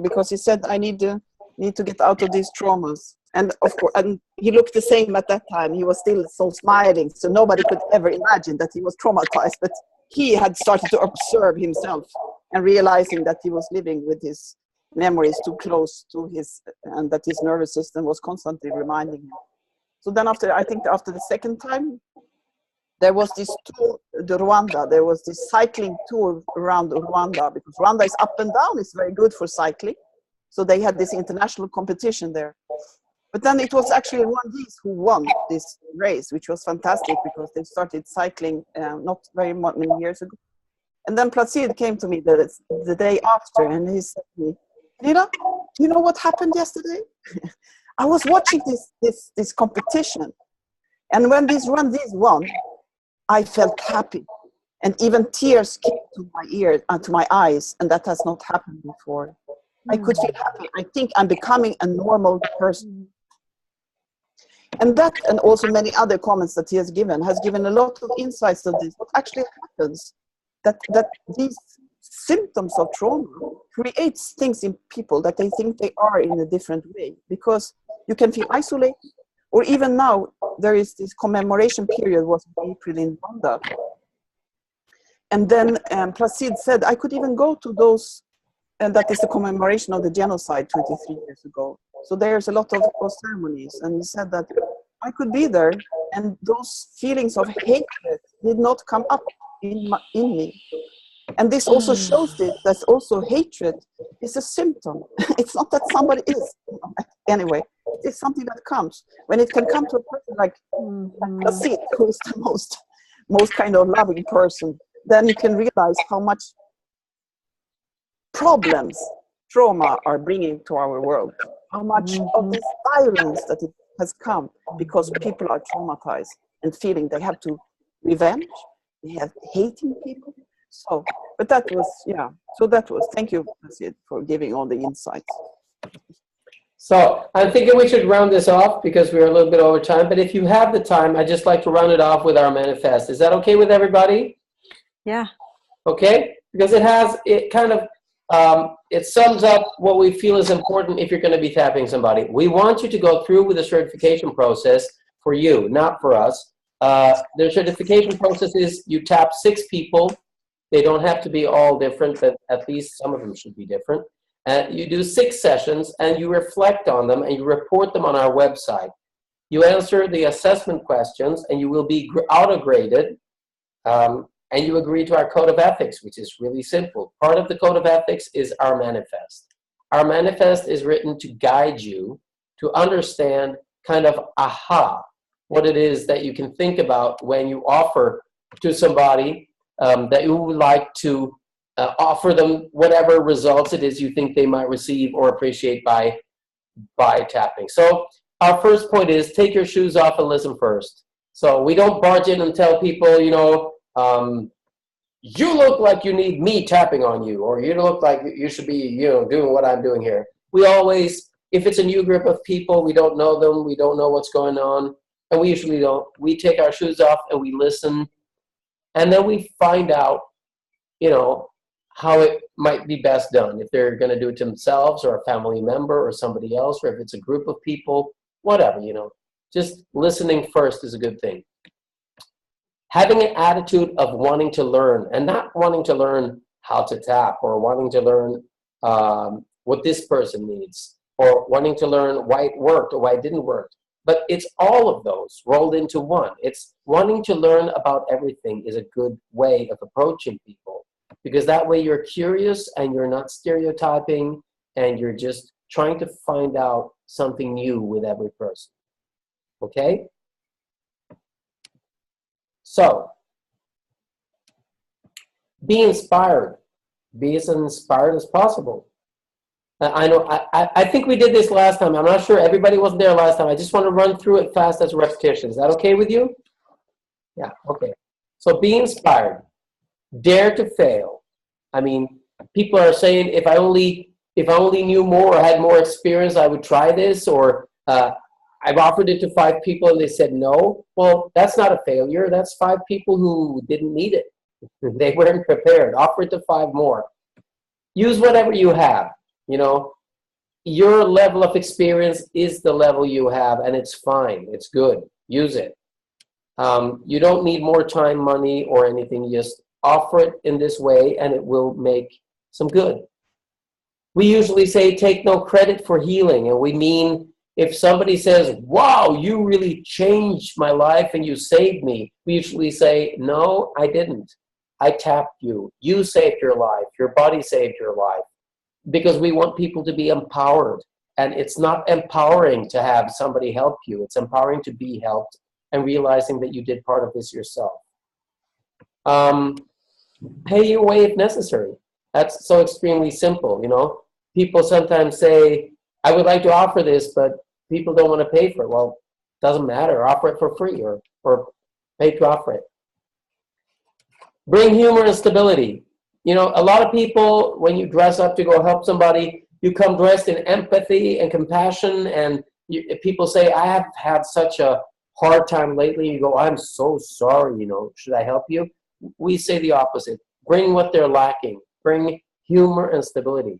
because he said, I need to get out of these traumas. And of course, and he looked the same at that time. He was still so smiling, so nobody could ever imagine that he was traumatized. But he had started to observe himself and realizing that he was living with his memories too close to and that his nervous system was constantly reminding him. So then after the second time, there was this tour, Rwanda. There was this cycling tour around Rwanda, because Rwanda is up and down. It's very good for cycling. So they had this international competition there. But then it was actually Rwandese who won this race, which was fantastic, because they started cycling not very many years ago. And then Placide came to me the day after, and he said to me, Nina, do you know what happened yesterday? I was watching this competition, and when these Rwandese won, I felt happy, and even tears came to my ears and to my eyes, and that has not happened before. I could feel happy. I think I'm becoming a normal person. And that, and also many other comments that he has given a lot of insights of this. What actually happens, that these symptoms of trauma creates things in people that they think they are in a different way, because you can feel isolated. Or even now, there is this commemoration period was in April in Rwanda. And then Placide said, I could even go to those, and that is the commemoration of the genocide 23 years ago. So there's a lot of ceremonies, and he said that I could be there, and those feelings of hatred did not come up in me. And this also shows that also hatred is a symptom. It's not that somebody is. Anyway, is something that comes. When it can come to a person like Sid, who is the most kind of loving person, then you can realize how much problems trauma are bringing to our world, how much of this violence that it has come because people are traumatized and feeling they have to revenge, they have hating people. So, but that was, thank you, Sid, for giving all the insights. So I'm thinking we should round this off because we're a little bit over time, but if you have the time, I'd just like to round it off with our manifest. Is that okay with everybody? Yeah. Okay, because it sums up what we feel is important if you're going to be tapping somebody. We want you to go through with the certification process for you, not for us. The certification process is you tap 6 people. They don't have to be all different, but at least some of them should be different. You do 6 sessions, and you reflect on them, and you report them on our website. You answer the assessment questions, and you will be auto-graded. And you agree to our code of ethics, which is really simple. Part of the code of ethics is our manifest. Our manifest is written to guide you to understand kind of what it is that you can think about when you offer to somebody that you would like to offer them whatever results it is you think they might receive or appreciate by tapping. So our first point is take your shoes off and listen first. So we don't barge in and tell people, you look like you need me tapping on you, or you look like you should be, doing what I'm doing here. We always, if it's a new group of people, we don't know them, we don't know what's going on, and we usually don't. We take our shoes off and we listen, and then we find out, how it might be best done. If they're going to do it to themselves or a family member or somebody else, or if it's a group of people, whatever, Just listening first is a good thing. Having an attitude of wanting to learn and not wanting to learn how to tap or wanting to learn what this person needs or wanting to learn why it worked or why it didn't work. But it's all of those rolled into one. It's wanting to learn about everything is a good way of approaching people, because that way you're curious and you're not stereotyping and you're just trying to find out something new with every person. Okay? So, be inspired. Be as inspired as possible. I know, I think we did this last time. I'm not sure, everybody wasn't there last time. I just want to run through it fast as a repetition. Is that okay with you? Yeah, okay. So be inspired. Dare to fail. I mean, people are saying, if I only knew more or had more experience, I would try this, or I've offered it to 5 people and they said no. Well, that's not a failure. That's 5 people who didn't need it. They weren't prepared. Offer it to 5 more. Use whatever you have. Your level of experience is the level you have, and it's fine. It's good. Use it. You don't need more time, money, or anything. You just offer it in this way, and it will make some good. We usually say take no credit for healing, and we mean if somebody says, wow, you really changed my life and you saved me, we usually say, no, I didn't. I tapped you. You saved your life. Your body saved your life. Because we want people to be empowered. And it's not empowering to have somebody help you. It's empowering to be helped and realizing that you did part of this yourself. Pay your way if necessary. That's so extremely simple, People sometimes say, I would like to offer this, but people don't want to pay for it. Well, it doesn't matter. Offer it for free or pay to offer it. Bring humor and stability. A lot of people, when you dress up to go help somebody, you come dressed in empathy and compassion, and people say, I have had such a hard time lately. You go, I'm so sorry, should I help you? We say the opposite. Bring what they're lacking. Bring humor and stability.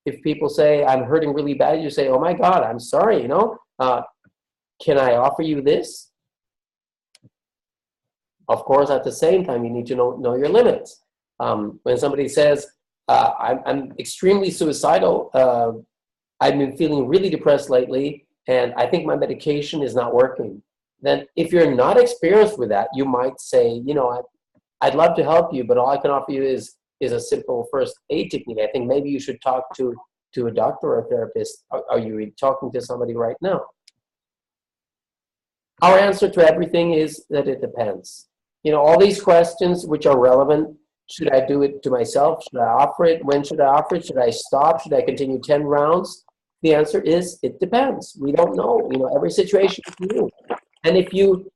If people say, I'm hurting really bad, you say, oh my God, I'm sorry, can I offer you this? Of course, at the same time, you need to know your limits. When somebody says, I'm extremely suicidal, I've been feeling really depressed lately, and I think my medication is not working. Then if you're not experienced with that, you might say, I'd love to help you, but all I can offer you is a simple first aid technique. I think maybe you should talk to to a doctor or a therapist? Are you talking to somebody right now? Our answer to everything is that it depends. You know, all these questions which are relevant, should I do it to myself? Should I offer it? When should I offer it? Should I stop? Should I continue 10 rounds? The answer is, it depends. We don't know. You know, every situation is new. And if you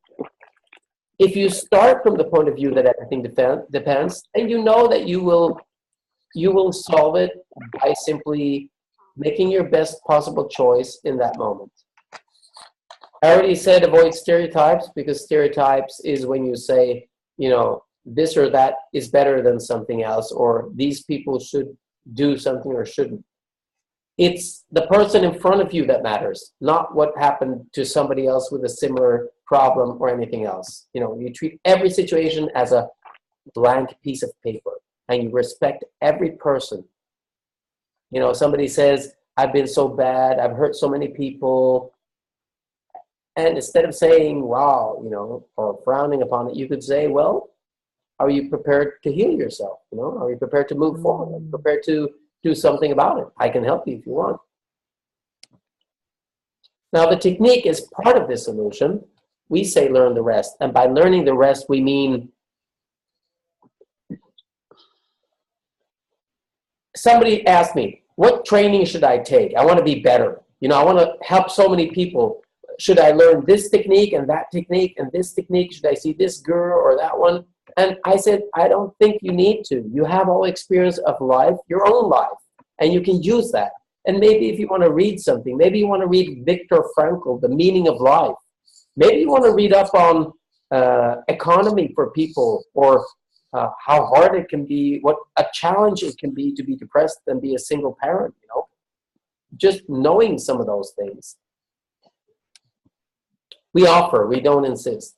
start from the point of view that everything depends, then you know that you will solve it by simply making your best possible choice in that moment. I already said avoid stereotypes, because stereotypes is when you say, you know, this or that is better than something else, or these people should do something or shouldn't. It's the person in front of you that matters, not what happened to somebody else with a similar problem or anything else. You know, you treat every situation as a blank piece of paper, and you respect every person. You know, somebody says, I've been so bad, I've hurt so many people. And instead of saying, wow, you know, or frowning upon it, you could say, well, are you prepared to heal yourself? You know, are you prepared to move forward? Are you prepared to do something about it? I can help you if you want. Now, the technique is part of this solution. We say learn the rest. And by learning the rest, we mean somebody asked me, what training should I take? I want to be better. You know, I want to help so many people. Should I learn this technique and that technique and this technique? Should I see this girl or that one? And I said, I don't think you need to. You have all experience of life, your own life, and you can use that. And maybe if you want to read something, maybe you want to read Viktor Frankl, The Meaning of Life. Maybe you want to read up on economy for people, or how hard it can be, what a challenge it can be to be depressed and be a single parent, you know. Just knowing some of those things. We offer, we don't insist.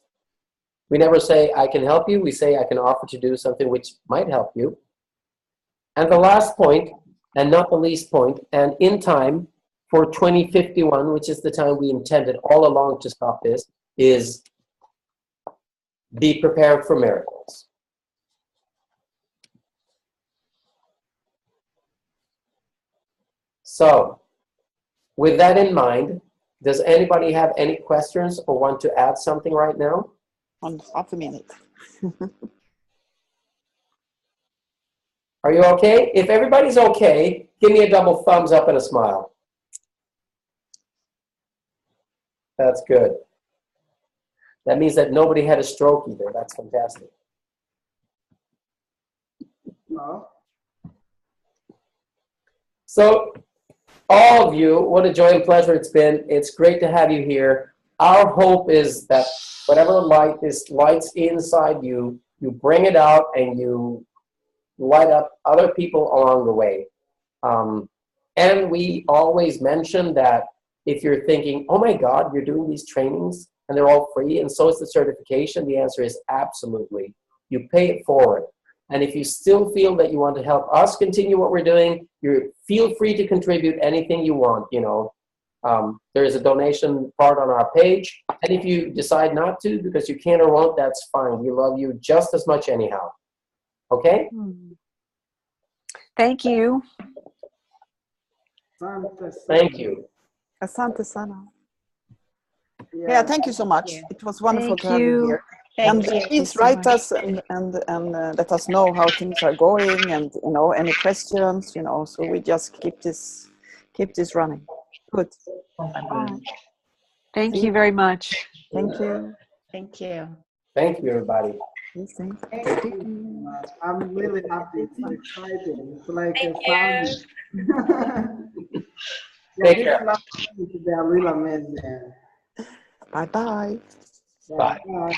We never say, I can help you. We say, I can offer to do something which might help you. And the last point, and not the least point, and in time for 2051, which is the time we intended all along to stop this, is be prepared for miracles. So, with that in mind, does anybody have any questions or want to add something right now? On half a minute. Are you okay? If everybody's okay, give me a double thumbs up and a smile. That's good. That means that nobody had a stroke either. That's fantastic. No. So, all of you, what a joy and pleasure it's been. It's great to have you here. Our hope is that whatever light is lights inside you, you bring it out and you light up other people along the way. And we always mention that if you're thinking, oh my God, you're doing these trainings and they're all free and so is the certification, the answer is absolutely. You pay it forward. And if you still feel that you want to help us continue what we're doing, you feel free to contribute anything you want, you know. There is a donation part on our page. And if you decide not to because you can't or won't, that's fine. We love you just as much anyhow. Okay? Thank you. Thank you. Asante sana. Yeah, thank you so much. It was wonderful to have you here. Thank and you. please write us and let us know how things are going, and you know, any questions, you know, so we just keep this running. Good. Bye. Thank you very much. Thank you. Thank you. Thank you, everybody. I'm really happy. It's exciting. It's like Thank a you. family. Take care. They are really amazing. Bye-bye. Bye. Bye.